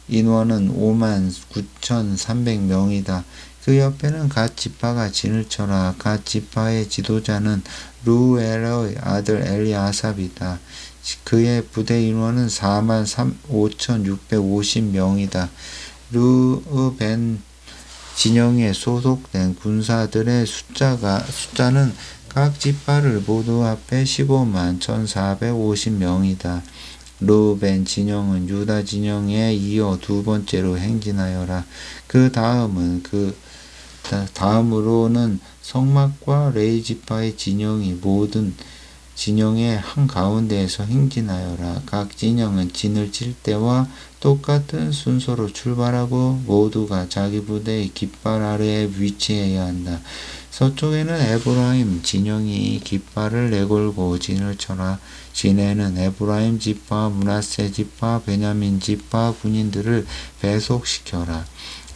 인원은 59,300명이다. 그 옆에는 갓 지파가 진을 쳐라. 갓 지파의 지도자는 루엘의 아들 엘리아삽이다. 그의 부대 인원은 45,650명이다. 루벤 진영에 소속된 군사들의 숫자는 각 지파를 모두 합해 151,450명이다. 루벤 진영은 유다 진영에 이어 두 번째로 행진하여라. 다음으로는 성막과 레위 지파의 진영이 모든 진영의 한가운데에서 행진하여라. 각 진영은 진을 칠 때와 똑같은 순서로 출발하고 모두가 자기 부대의 깃발 아래에 위치해야 한다. 서쪽에는 에브라임 진영이 깃발을 내걸고 진을 쳐라. 진에는 에브라임 지파, 므낫세 지파, 베냐민 지파 군인들을 배속시켜라.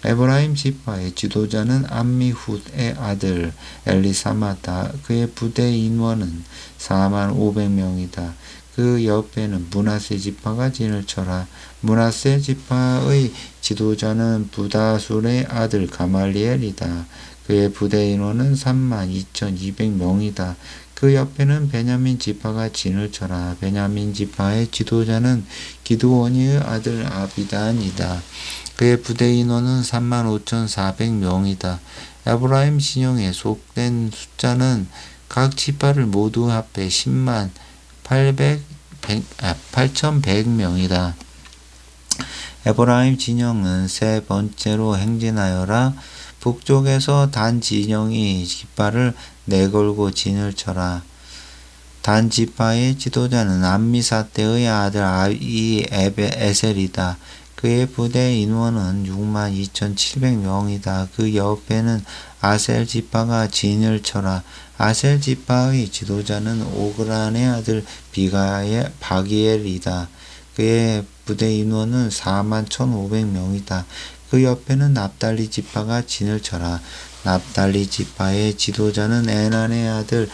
에브라임 지파의 지도자는 암미훗의 아들 엘리사마다. 그의 부대 인원은 45,000명이다. 그 옆에는 므낫세 지파가 진을 쳐라. 므낫세 지파의 지도자는 부다술의 아들 가말리엘이다. 그의 부대 인원은 32,200명이다. 그 옆에는 베냐민 지파가 진을 쳐라. 베냐민 지파의 지도자는 기드온이의 아들 아비단이다. 그의 부대 인원은 35,400명이다. 에브라임 진영에 속된 숫자는 각 지파를 모두 합해 8,100명이다. 에브라임 진영은 세 번째로 행진하여라. 북쪽에서 단 진영이 깃발을 내걸고 진을 쳐라. 단 지파의 지도자는 암미사대의 아들 아비에셀이다. 그의 부대 인원은 62,700명이다. 그 옆에는 아셀 지파가 진을 쳐라. 아셀 지파의 지도자는 오그란의 아들 바기엘이다. 그의 부대 인원은 41,500명이다. 그 옆에는 납달리 지파가 진을 쳐라. 납달리 지파의 지도자는 에난의 아들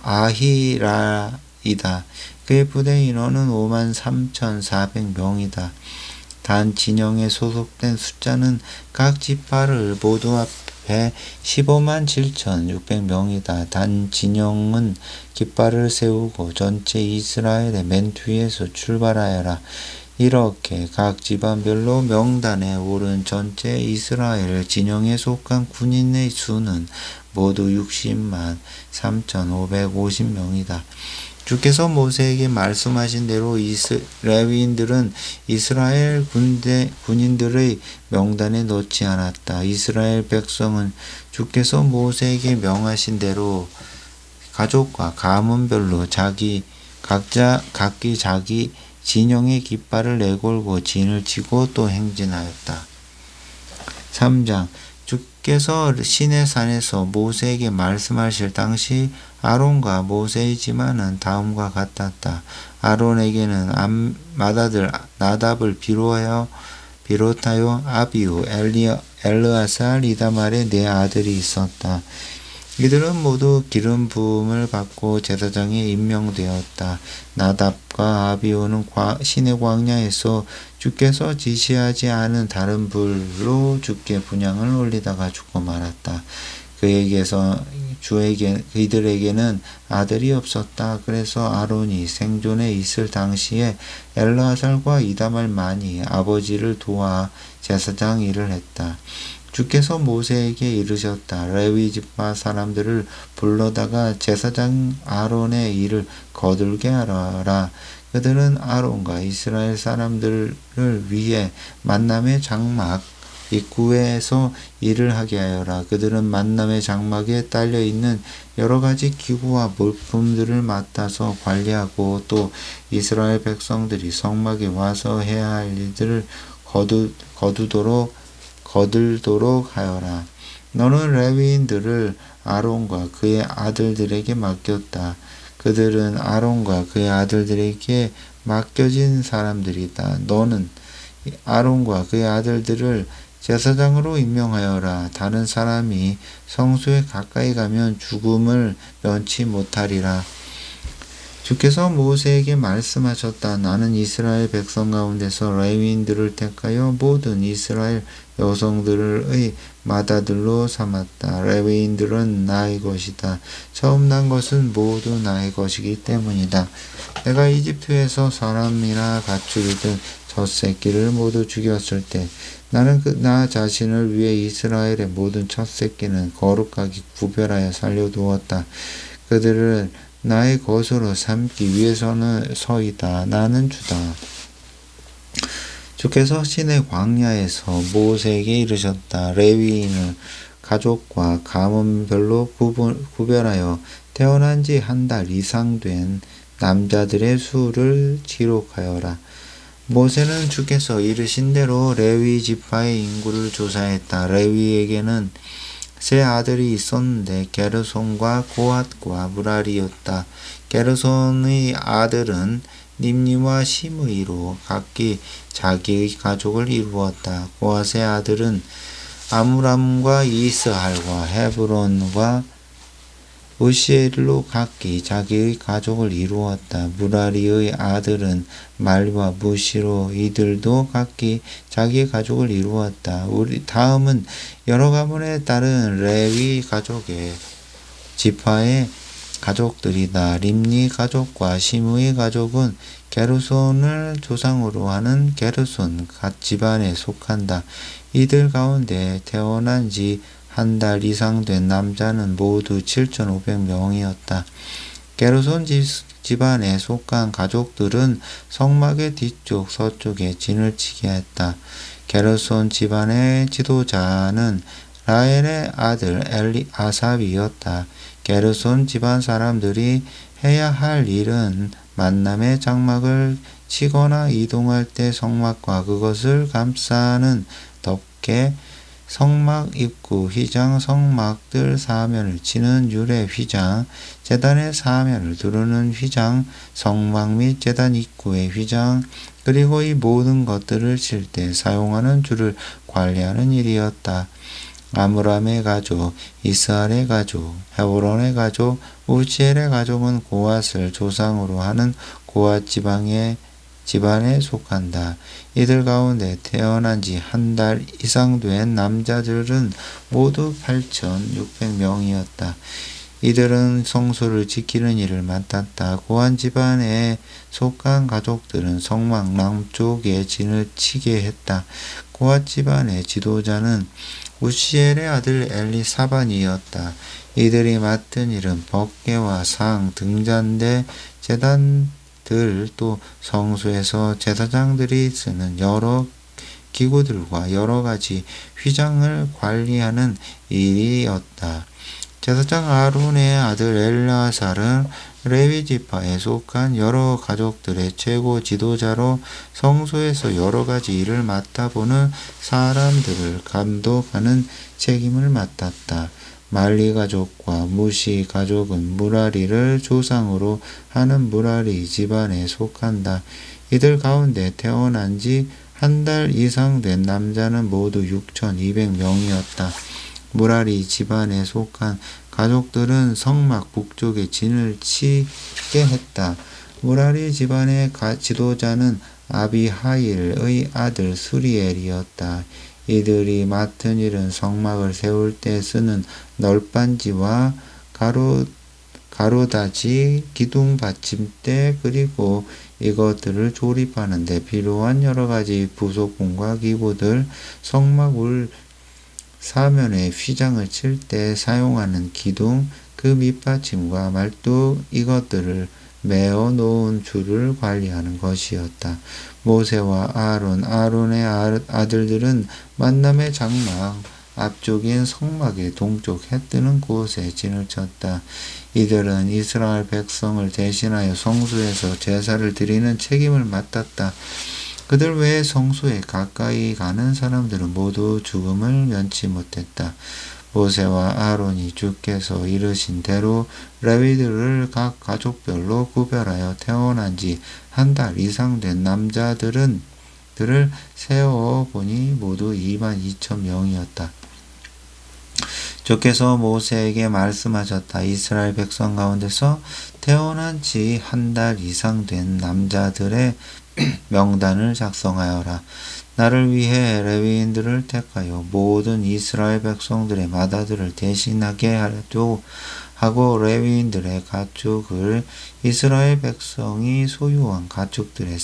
아히라이다. 그의 부대 인원은 53,400명이다. 단 진영에 소속된 숫자는 각 지파를 모두 합해 157,600명이다. 단 진영은 깃발을 세우고 전체 이스라엘의 맨 뒤에서 출발하여라. 이렇게 각 지방별로 명단에 오른 전체 이스라엘 진영에 속한 군인의 수는 모두 60만 3,550명이다. 주께서 모세에게 말씀하신 대로 레위인들은 이스라엘 군인들의 명단에 넣지 않았다. 이스라엘 백성은 주께서 모세에게 명하신 대로 가족과 가문별로 각기 자기 진영의 깃발을 내걸고 진을 치고 또 행진하였다. 3장 주께서 시내산에서 모세에게 말씀하실 당시 아론과 모세의 집안은 다음과 같았다. 아론에게는 맏아들 나답을 비롯하여 아비후, 엘르아살, 이다말의 네 아들이 있었다. 이들은 모두 기름 부음을 받고 제사장에 임명되었다. 나답과 아비후는 시내 광야에서 주께서 지시하지 않은 다른 불로 주께 분향을 올리다가 죽고 말았다. 그들에게는 아들이 없었다. 그래서 아론이 생존에 있을 당시에 엘르아살과 이다말만이 아버지를 도와 제사장 일을 했다. 주께서 모세에게 이르셨다. 레위 지파 사람들을 불러다가 제사장 아론의 일을 거들게 하라. 그들은 아론과 이스라엘 사람들을 위해 만남의 장막 입구에서 일을 하게 하여라. 그들은 만남의 장막에 딸려있는 여러가지 기구와 물품들을 맡아서 관리하고 또 이스라엘 백성들이 성막에 와서 해야 할 일들을 거들도록 하여라. 너는 레위인들을 아론과 그의 아들들에게 맡겼다. 그들은 아론과 그의 아들들에게 맡겨진 사람들이다. 너는 아론과 그의 아들들을 제사장으로 임명하여라. 다른 사람이 성소에 가까이 가면 죽음을 면치 못하리라. 주께서 모세에게 말씀하셨다. 나는 이스라엘 백성 가운데서 레위인들을 택하여 모든 이스라엘 여성들의 맏아들로 삼았다. 레위인들은 나의 것이다. 처음 난 것은 모두 나의 것이기 때문이다. 내가 이집트에서 사람이나 가축이든 첫 새끼를 모두 죽였을 때 나는 나 자신을 위해 이스라엘의 모든 첫 새끼는 거룩하게 구별하여 살려두었다. 그들을 나의 것으로 삼기 위해서이다. 나는 주다. 주께서 시내 광야에서 모세에게 이르셨다. 레위인을 가족과 가문별로 구별하여 태어난 지 한 달 이상 된 남자들의 수를 기록하여라. 모세는 주께서 이르신 대로 레위 지파의 인구를 조사했다. 레위에게는 세 아들이 있었는데 게르손과 고핫과 무라리였다. 게르손의 아들은 님리와 시므이로 각기 자기의 가족을 이루었다. 고핫의 아들은 아므람과 이스할과 헤브론과 우시엘로 각기 자기의 가족을 이루었다. 무라리의 아들은 말과 무시로 이들도 각기 자기의 가족을 이루었다. 다음은 여러 가문에 따른 레위 가족의 지파의 가족들이다. 림니 가족과 시므의 가족은 게르손을 조상으로 하는 게르손 집안에 속한다. 이들 가운데 태어난 지 한 달 이상 된 남자는 모두 7,500명이었다. 게르손 집안에 속한 가족들은 성막의 뒤쪽 서쪽에 진을 치게 했다. 게르손 집안의 지도자는 라헬의 아들 아삽이었다. 게르손 집안 사람들이 해야 할 일은 만남의 장막을 치거나 이동할 때 성막과 그것을 감싸는 덮개, 성막 입구 휘장, 성막들 사면을 치는 유래 휘장, 제단의 사면을 두르는 휘장, 성막 및 제단 입구의 휘장, 그리고 이 모든 것들을 칠 때 사용하는 줄을 관리하는 일이었다. 아므람의 가족, 이스할의 가족, 헤브론의 가족, 우시엘의 가족은 고앗을 조상으로 하는 고앗 집안에 속한다. 이들 가운데 태어난 지 한 달 이상 된 남자들은 모두 8,600명이었다. 이들은 성소를 지키는 일을 맡았다. 고한 집안에 속한 가족들은 성막 남쪽에 진을 치게 했다. 고앗 집안의 지도자는 우시엘의 아들 엘리사반이었다. 이들이 맡은 일은 법궤와 상, 등잔대, 제단들, 또 성소에서 제사장들이 쓰는 여러 기구들과 여러 가지 휘장을 관리하는 일이었다. 제사장 아론의 아들 엘라살은 레위 지파에 속한 여러 가족들의 최고 지도자로 성소에서 여러 가지 일을 맡아보는 사람들을 감독하는 책임을 맡았다. 말리 가족과 무시 가족은 무라리를 조상으로 하는 무라리 집안에 속한다. 이들 가운데 태어난 지 한 달 이상 된 남자는 모두 6,200명이었다. 무라리 집안에 속한 가족들은 성막 북쪽에 진을 치게 했다. 무라리 집안의 지도자는 아비하일의 아들 수리엘이었다. 이들이 맡은 일은 성막을 세울 때 쓰는 널빤지와 가로다지, 기둥 받침대, 그리고 이것들을 조립하는 데 필요한 여러 가지 부속품과 기구들, 성막 사면에 휘장을 칠 때 사용하는 기둥, 그 밑받침과 말뚝, 이것들을 메어 놓은 줄을 관리하는 것이었다. 모세와 아론의 아들들은 만남의 장막 앞쪽인 성막의 동쪽 해뜨는 곳에 진을 쳤다. 이들은 이스라엘 백성을 대신하여 성소에서 제사를 드리는 책임을 맡았다. 그들 외에 성소에 가까이 가는 사람들은 모두 죽음을 면치 못했다. 모세와 아론이 주께서 이르신 대로 레위들을 각 가족별로 구별하여 태어난 지 한 달 이상 된 남자들을 세어보니 모두 22,000명이었다. 주께서 모세에게 말씀하셨다. 이스라엘 백성 가운데서 태어난 지 한 달 이상 된 남자들의 명단을 작성하여라. 나를 위해 레위인들을 택하여 모든 이스라엘 백성들의 맏아들을 대신하게 하고 레위인들의 가축을 이스라엘 백성이 소유한 가축들의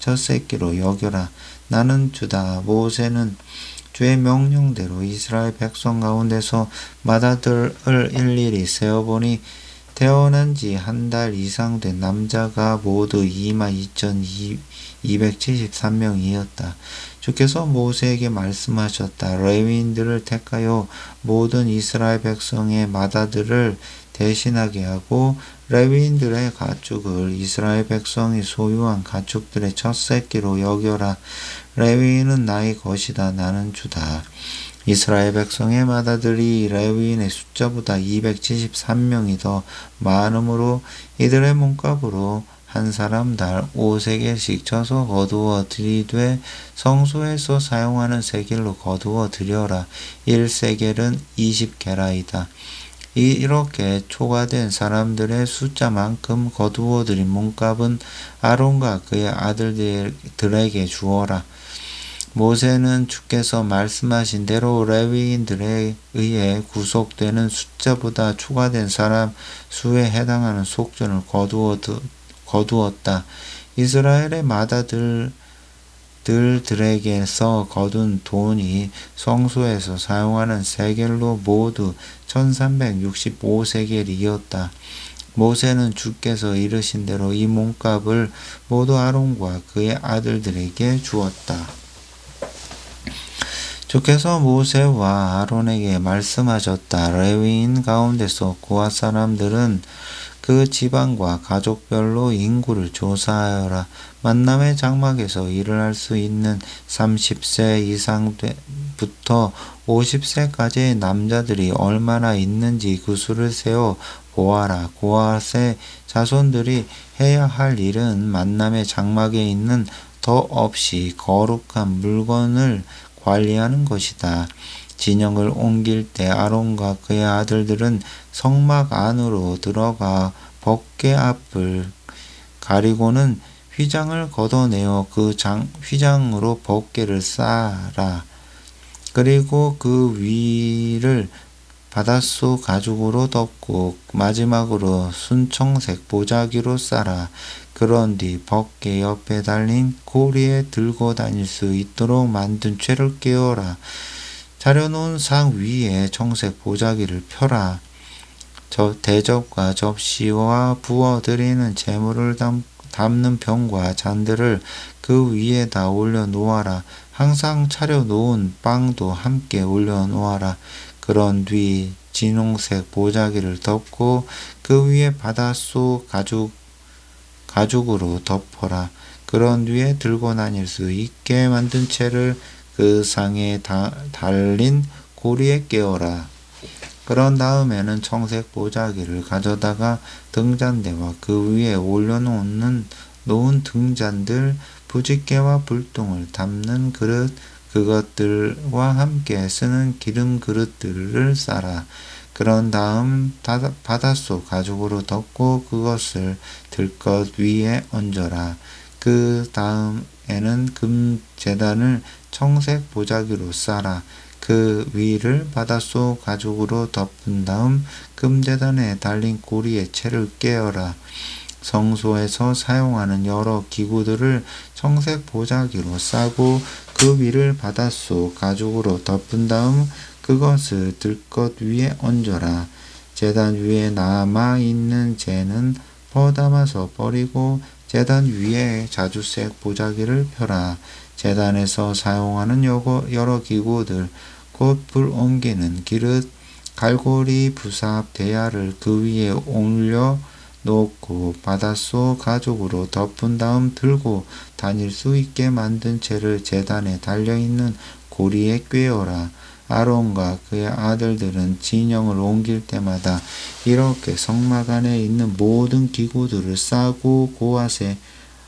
첫 새끼로 여겨라. 나는 주다. 모세는 주의 명령대로 이스라엘 백성 가운데서 맏아들을 일일이 세어보니 태어난 지 한 달 이상 된 남자가 모두 22,273명이었다. 주께서 모세에게 말씀하셨다. 레위인들을 택하여 모든 이스라엘 백성의 맏아들을 대신하게 하고 레위인들의 가축을 이스라엘 백성이 소유한 가축들의 첫 새끼로 여겨라. 레위인은 나의 것이다. 나는 주다. 이스라엘 백성의 맏아들이 레위인의 숫자보다 273명이 더 많으므로 이들의 몸값으로 한 사람당 5세겔씩 쳐서 거두어 드리되 성소에서 사용하는 세겔로 거두어 드려라. 1세겔은 20게라이다. 이렇게 초과된 사람들의 숫자만큼 거두어 드린 몸값은 아론과 그의 아들들에게 주어라. 모세는 주께서 말씀하신 대로 레위인들에 의해 구속되는 숫자보다 추가된 사람 수에 해당하는 속전을 거두었다. 이스라엘의 맏아들들에게서 거둔 돈이 성소에서 사용하는 세겔로 모두 1365세겔이었다. 모세는 주께서 이르신 대로 이 몸값을 모두 아론과 그의 아들들에게 주었다. 주께서 모세와 아론에게 말씀하셨다. 레위인 가운데서 고앗 사람들은 그 지방과 가족별로 인구를 조사하여라. 만남의 장막에서 일을 할 수 있는 30세 이상부터 50세까지의 남자들이 얼마나 있는지 그 수를 세어 보아라. 고앗의 자손들이 해야 할 일은 만남의 장막에 있는 더 없이 거룩한 물건을 관리하는 것이다. 진영을 옮길 때 아론과 그의 아들들은 성막 안으로 들어가 벗개 앞을 가리고는 휘장을 걷어내어 그 휘장으로 벗개를 쌓아라. 그리고 그 위를 바닷속 가죽으로 덮고 마지막으로 순청색 보자기로 싸라. 그런 뒤 벗개 옆에 달린 고리에 들고 다닐 수 있도록 만든 채를 깨워라. 차려놓은 상 위에 청색 보자기를 펴라. 대접과 접시와 부어드리는 재물을 담는 병과 잔들을 그 위에다 올려놓아라. 항상 차려놓은 빵도 함께 올려놓아라. 그런 뒤 진홍색 보자기를 덮고 그 위에 바닷속 가죽으로 덮어라. 그런 뒤에 들고 다닐 수 있게 만든 채를 그 상에 달린 고리에 깨워라. 그런 다음에는 청색 보자기를 가져다가 등잔대와 그 위에 올려놓은 등잔들, 부집개와 불똥을 담는 그릇, 그것들과 함께 쓰는 기름 그릇들을 싸라. 그런 다음 바닷속 가죽으로 덮고 그것을 들것 위에 얹어라. 그 다음에는 금제단을 청색 보자기로 싸라. 그 위를 바닷속 가죽으로 덮은 다음 금제단에 달린 고리의 채를 깨어라. 성소에서 사용하는 여러 기구들을 청색 보자기로 싸고 그 위를 바닷속 가죽으로 덮은 다음 그것을 들것 위에 얹어라. 제단 위에 남아있는 재는 퍼담아서 버리고 제단 위에 자주색 보자기를 펴라. 제단에서 사용하는 여러 기구들, 곧 불 옮기는 기릇, 갈고리, 부삽, 대야를 그 위에 올려 놓고 바닷속 가죽으로 덮은 다음 들고 다닐 수 있게 만든 채를 제단에 달려있는 고리에 꿰어라. 아론과 그의 아들들은 진영을 옮길 때마다 이렇게 성막 안에 있는 모든 기구들을 싸고 고앗의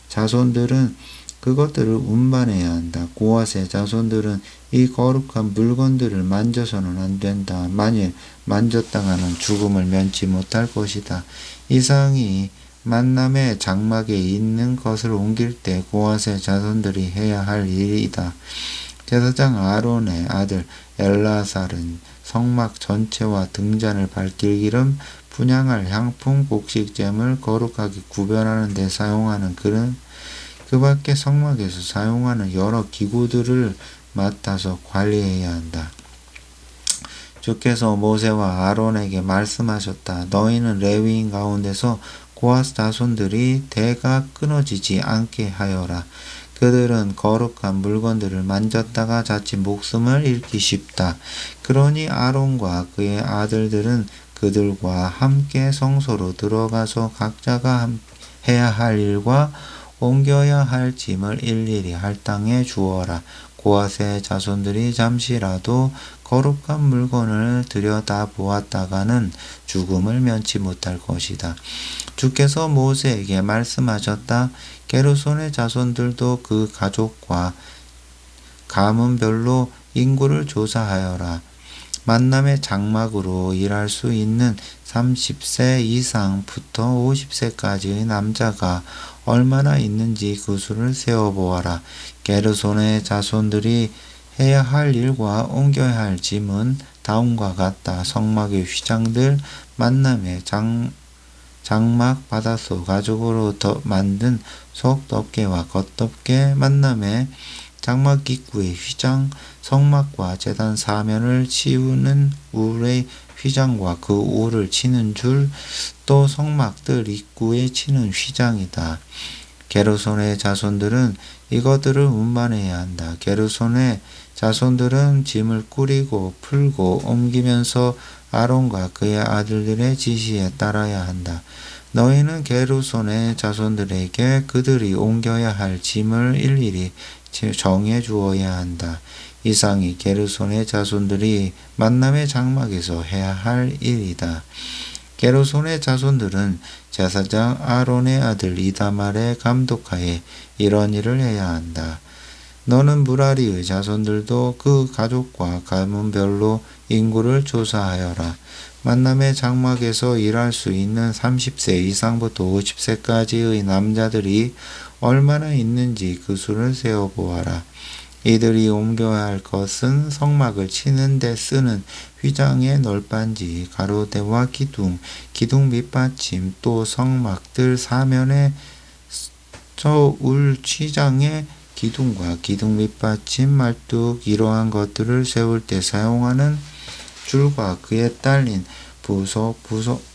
자손들은 그것들을 운반해야 한다. 고앗의 자손들은 이 거룩한 물건들을 만져서는 안 된다. 만일 만졌다가는 죽음을 면치 못할 것이다. 이상이 만남의 장막에 있는 것을 옮길 때 고앗의 자손들이 해야 할 일이다. 제사장 아론의 아들 엘라살은 성막 전체와 등잔을 밝힐 기름, 분향할 향품, 곡식잼을 거룩하게 구별하는 데 사용하는 그 밖에 성막에서 사용하는 여러 기구들을 맡아서 관리해야 한다. 주께서 모세와 아론에게 말씀하셨다. 너희는 레위인 가운데서 고앗 자손들이 대가 끊어지지 않게 하여라. 그들은 거룩한 물건들을 만졌다가 자칫 목숨을 잃기 쉽다. 그러니 아론과 그의 아들들은 그들과 함께 성소로 들어가서 각자가 해야 할 일과 옮겨야 할 짐을 일일이 할당해 주어라. 고앗의 자손들이 잠시라도 거룩한 물건을 들여다보았다가는 죽음을 면치 못할 것이다. 주께서 모세에게 말씀하셨다. 게르손의 자손들도 그 가족과 가문별로 인구를 조사하여라. 만남의 장막으로 일할 수 있는 30세 이상부터 50세까지의 남자가 얼마나 있는지 그 수를 세어보아라. 게르손의 자손들이 해야 할 일과 옮겨야 할 짐은 다음과 같다. 성막의 휘장들, 만남의 장막, 바닷속 가죽으로 만든 속덮개와 겉덮개, 만남의 장막 입구의 휘장, 성막과 제단 사면을 치우는 울의 휘장과 그 울을 치는 줄, 또 성막들 입구에 치는 휘장이다. 게르손의 자손들은 이것들을 운반해야 한다. 게르손의 자손들은 짐을 꾸리고 풀고 옮기면서 아론과 그의 아들들의 지시에 따라야 한다. 너희는 게르손의 자손들에게 그들이 옮겨야 할 짐을 일일이 정해 주어야 한다. 이상이 게르손의 자손들이 만남의 장막에서 해야 할 일이다. 게르손의 자손들은 제사장 아론의 아들 이다말의 감독하에 이런 일을 해야 한다. 너는 무라리의 자손들도 그 가족과 가문별로 인구를 조사하여라. 만남의 장막에서 일할 수 있는 30세 이상부터 50세까지의 남자들이 얼마나 있는지 그 수를 세어보아라. 이들이 옮겨야 할 것은 성막을 치는 데 쓰는 휘장의 널빤지, 가로대와 기둥 밑받침, 또 성막들 사면의 저울 취장의 기둥과 기둥 밑받침, 말뚝 이러한 것들을 세울 때 사용하는 줄과 그에 딸린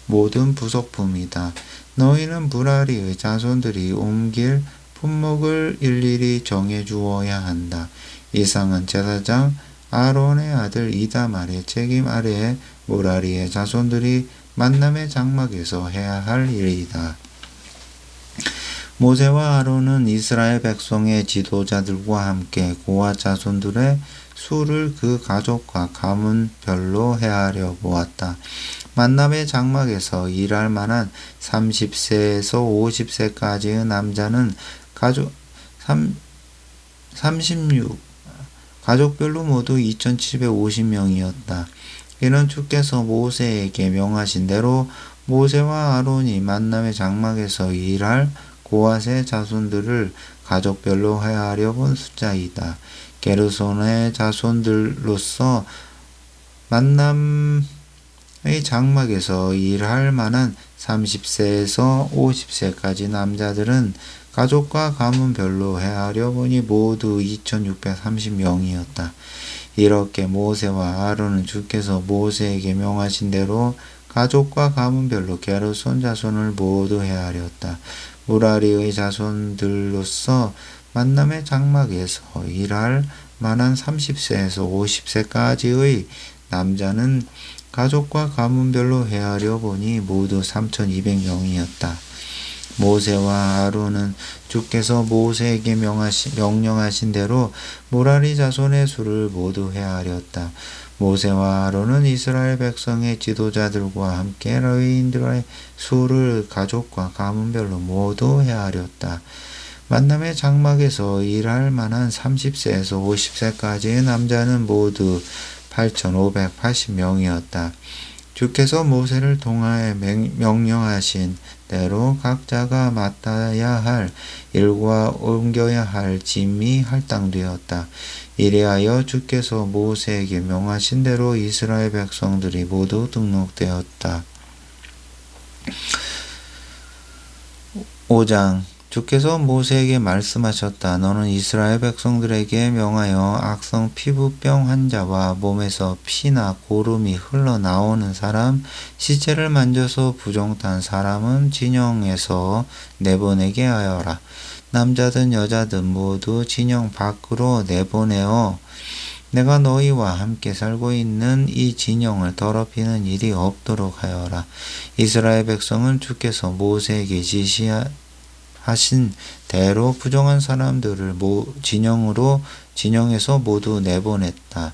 모든 부속품이다. 너희는 무라리의 자손들이 옮길 품목을 일일이 정해 주어야 한다. 이상은 제사장 아론의 아들 이다말의 책임 아래에 무라리의 자손들이 만남의 장막에서 해야 할 일이다. 모세와 아론은 이스라엘 백성의 지도자들과 함께 고아 자손들의 수를 그 가족과 가문별로 헤아려 보았다. 만남의 장막에서 일할 만한 30세에서 50세까지의 남자는 가족별로 모두 2750명이었다. 이는 주께서 모세에게 명하신 대로 모세와 아론이 만남의 장막에서 일할 고앗의 자손들을 가족별로 헤아려 본 숫자이다. 게르손의 자손들로서 만남의 장막에서 일할 만한 30세에서 50세까지 남자들은 가족과 가문별로 헤아려 보니 모두 2630명이었다. 이렇게 모세와 아론은 주께서 모세에게 명하신 대로 가족과 가문별로 게르손 자손을 모두 헤아렸다. 무라리의 자손들로서 만남의 장막에서 일할 만한 30세에서 50세까지의 남자는 가족과 가문별로 헤아려 보니 모두 3200명이었다. 모세와 아론은 주께서 모세에게 명령하신 대로 무라리 자손의 수를 모두 헤아렸다. 모세와 아론은 이스라엘 백성의 지도자들과 함께 레위인들의 수를 가족과 가문별로 모두 헤아렸다. 만남의 장막에서 일할 만한 30세에서 50세까지의 남자는 모두 8580명이었다. 주께서 모세를 통하여 명령하신 대로 각자가 맡아야 할 일과 옮겨야 할 짐이 할당되었다. 이리하여 주께서 모세에게 명하신 대로 이스라엘 백성들이 모두 등록되었다. 5장 주께서 모세에게 말씀하셨다. 너는 이스라엘 백성들에게 명하여 악성 피부병 환자와 몸에서 피나 고름이 흘러나오는 사람, 시체를 만져서 부정탄 사람은 진영에서 내보내게 하여라. 남자든 여자든 모두 진영 밖으로 내보내어 내가 너희와 함께 살고 있는 이 진영을 더럽히는 일이 없도록 하여라. 이스라엘 백성은 주께서 모세에게 지시하신 대로 부정한 사람들을 진영에서 모두 내보냈다.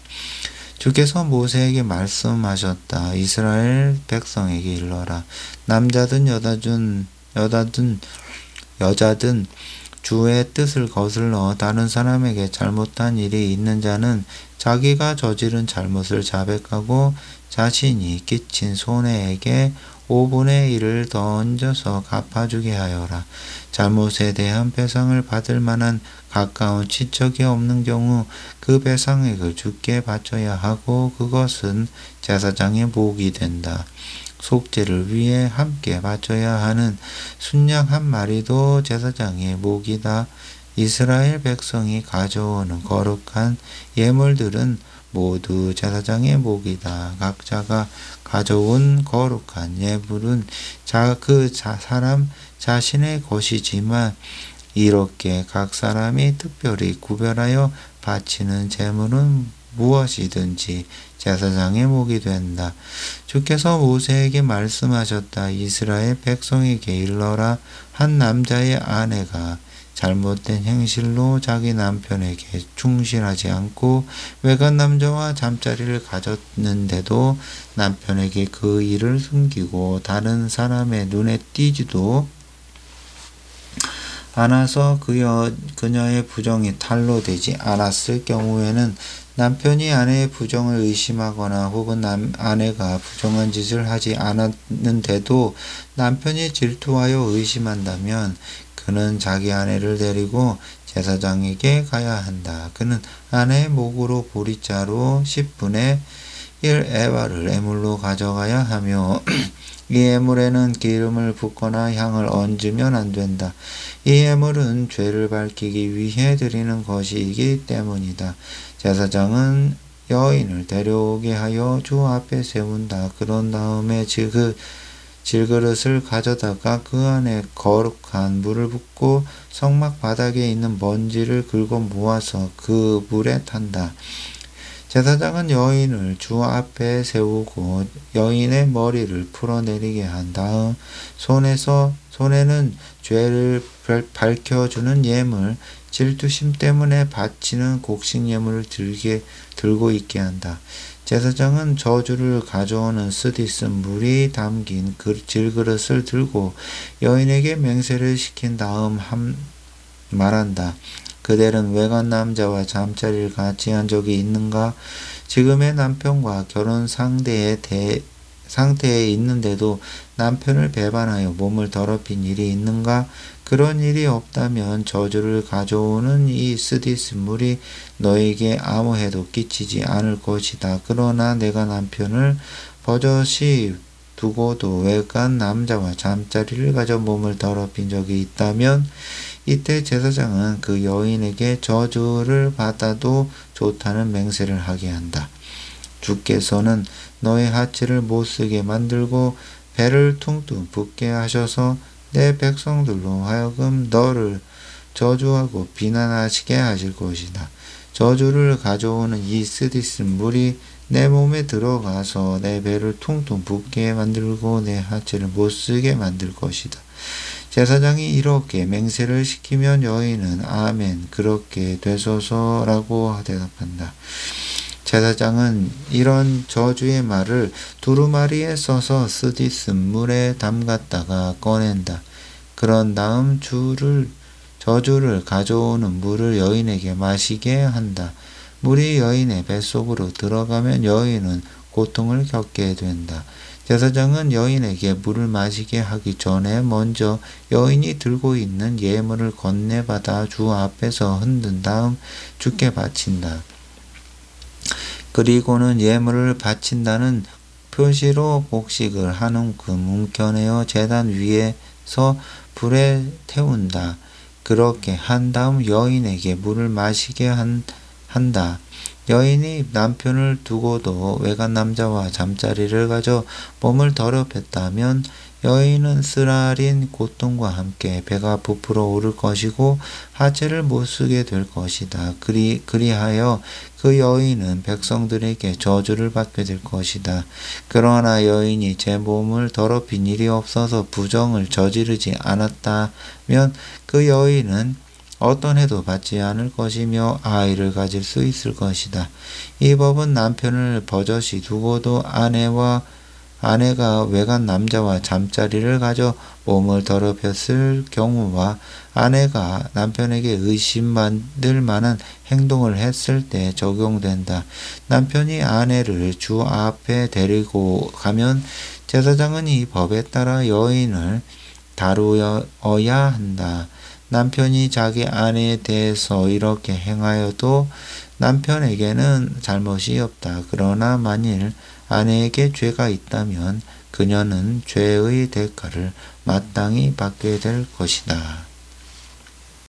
주께서 모세에게 말씀하셨다. 이스라엘 백성에게 일러라. 남자든 여자든 주의 뜻을 거슬러 다른 사람에게 잘못한 일이 있는 자는 자기가 저지른 잘못을 자백하고 자신이 끼친 손해에게 5분의 1을 더 얹어서 갚아주게 하여라. 잘못에 대한 배상을 받을 만한 가까운 친척이 없는 경우 그 배상액을 주께 바쳐야 하고 그것은 제사장의 몫이 된다. 속죄를 위해 함께 바쳐야 하는 순양 한 마리도 제사장의 몫이다. 이스라엘 백성이 가져오는 거룩한 예물들은 모두 제사장의 몫이다. 각자가 가져온 거룩한 예물은 사람 자신의 것이지만 이렇게 각 사람이 특별히 구별하여 바치는 제물은 무엇이든지 제사장의 목이 된다. 주께서 모세에게 말씀하셨다. 이스라엘 백성에게 일러라. 한 남자의 아내가 잘못된 행실로 자기 남편에게 충실하지 않고 외간 남자와 잠자리를 가졌는데도 남편에게 그 일을 숨기고 다른 사람의 눈에 띄지도 않아서 그녀의 부정이 탄로 되지 않았을 경우에는 남편이 아내의 부정을 의심하거나 혹은 아내가 부정한 짓을 하지 않았는데도 남편이 질투하여 의심한다면 그는 자기 아내를 데리고 제사장에게 가야 한다. 그는 아내의 목으로 보리자루 10분의 1 에바를 애물로 가져가야 하며 이 애물에는 기름을 붓거나 향을 얹으면 안 된다. 이 애물은 죄를 밝히기 위해 드리는 것이기 때문이다. 제사장은 여인을 데려오게 하여 주 앞에 세운다. 그런 다음에 질그릇을 가져다가 그 안에 거룩한 물을 붓고 성막 바닥에 있는 먼지를 긁어 모아서 그 물에 탄다. 제사장은 여인을 주 앞에 세우고 여인의 머리를 풀어내리게 한 다음 손에는 죄를 밝혀주는 예물, 질투심 때문에 바치는 곡식 예물을 들고 있게 한다. 제사장은 저주를 가져오는 스디슨 물이 담긴 질그릇을 들고 여인에게 맹세를 시킨 다음 말한다. 그대는 외간 남자와 잠자리를 같이 한 적이 있는가? 지금의 남편과 결혼 상태에 있는데도 남편을 배반하여 몸을 더럽힌 일이 있는가? 그런 일이 없다면 저주를 가져오는 이 스디스 물이 너에게 아무 해도 끼치지 않을 것이다. 그러나 내가 남편을 버젓이 두고도 외간 남자와 잠자리를 가져 몸을 더럽힌 적이 있다면 이때 제사장은 그 여인에게 저주를 받아도 좋다는 맹세를 하게 한다. 주께서는 너의 하체를 못쓰게 만들고 배를 퉁퉁 붓게 하셔서 내 백성들로 하여금 너를 저주하고 비난하시게 하실 것이다. 저주를 가져오는 이 스디스 물이 내 몸에 들어가서 내 배를 퉁퉁 붓게 만들고 내 하체를 못쓰게 만들 것이다. 제사장이 이렇게 맹세를 시키면 여인은 아멘 그렇게 되소서라고 대답한다. 제사장은 이런 저주의 말을 두루마리에 써서 스디스 물에 담갔다가 꺼낸다. 그런 다음 저주를 가져오는 물을 여인에게 마시게 한다. 물이 여인의 뱃속으로 들어가면 여인은 고통을 겪게 된다. 제사장은 여인에게 물을 마시게 하기 전에 먼저 여인이 들고 있는 예물을 건네받아 주 앞에서 흔든 다음 주께 바친다. 그리고는 예물을 바친다는 표시로 곡식을 한 움큼 뭉켜내어 제단 위에서 불에 태운다. 그렇게 한 다음 여인에게 물을 마시게 한다. 여인이 남편을 두고도 외간 남자와 잠자리를 가져 몸을 더럽혔다면 여인은 쓰라린 고통과 함께 배가 부풀어 오를 것이고 하체를 못쓰게 될 것이다. 그리하여 그 여인은 백성들에게 저주를 받게 될 것이다. 그러나 여인이 제 몸을 더럽힌 일이 없어서 부정을 저지르지 않았다면 그 여인은 어떤 해도 받지 않을 것이며 아이를 가질 수 있을 것이다. 이 법은 남편을 버젓이 두고도 아내가 외간 남자와 잠자리를 가져 몸을 더럽혔을 경우와 아내가 남편에게 의심받을 만한 행동을 했을 때 적용된다. 남편이 아내를 주 앞에 데리고 가면 제사장은 이 법에 따라 여인을 다루어야 한다. 남편이 자기 아내에 대해서 이렇게 행하여도 남편에게는 잘못이 없다. 그러나 만일 아내에게 죄가 있다면 그녀는 죄의 대가를 마땅히 받게 될 것이다.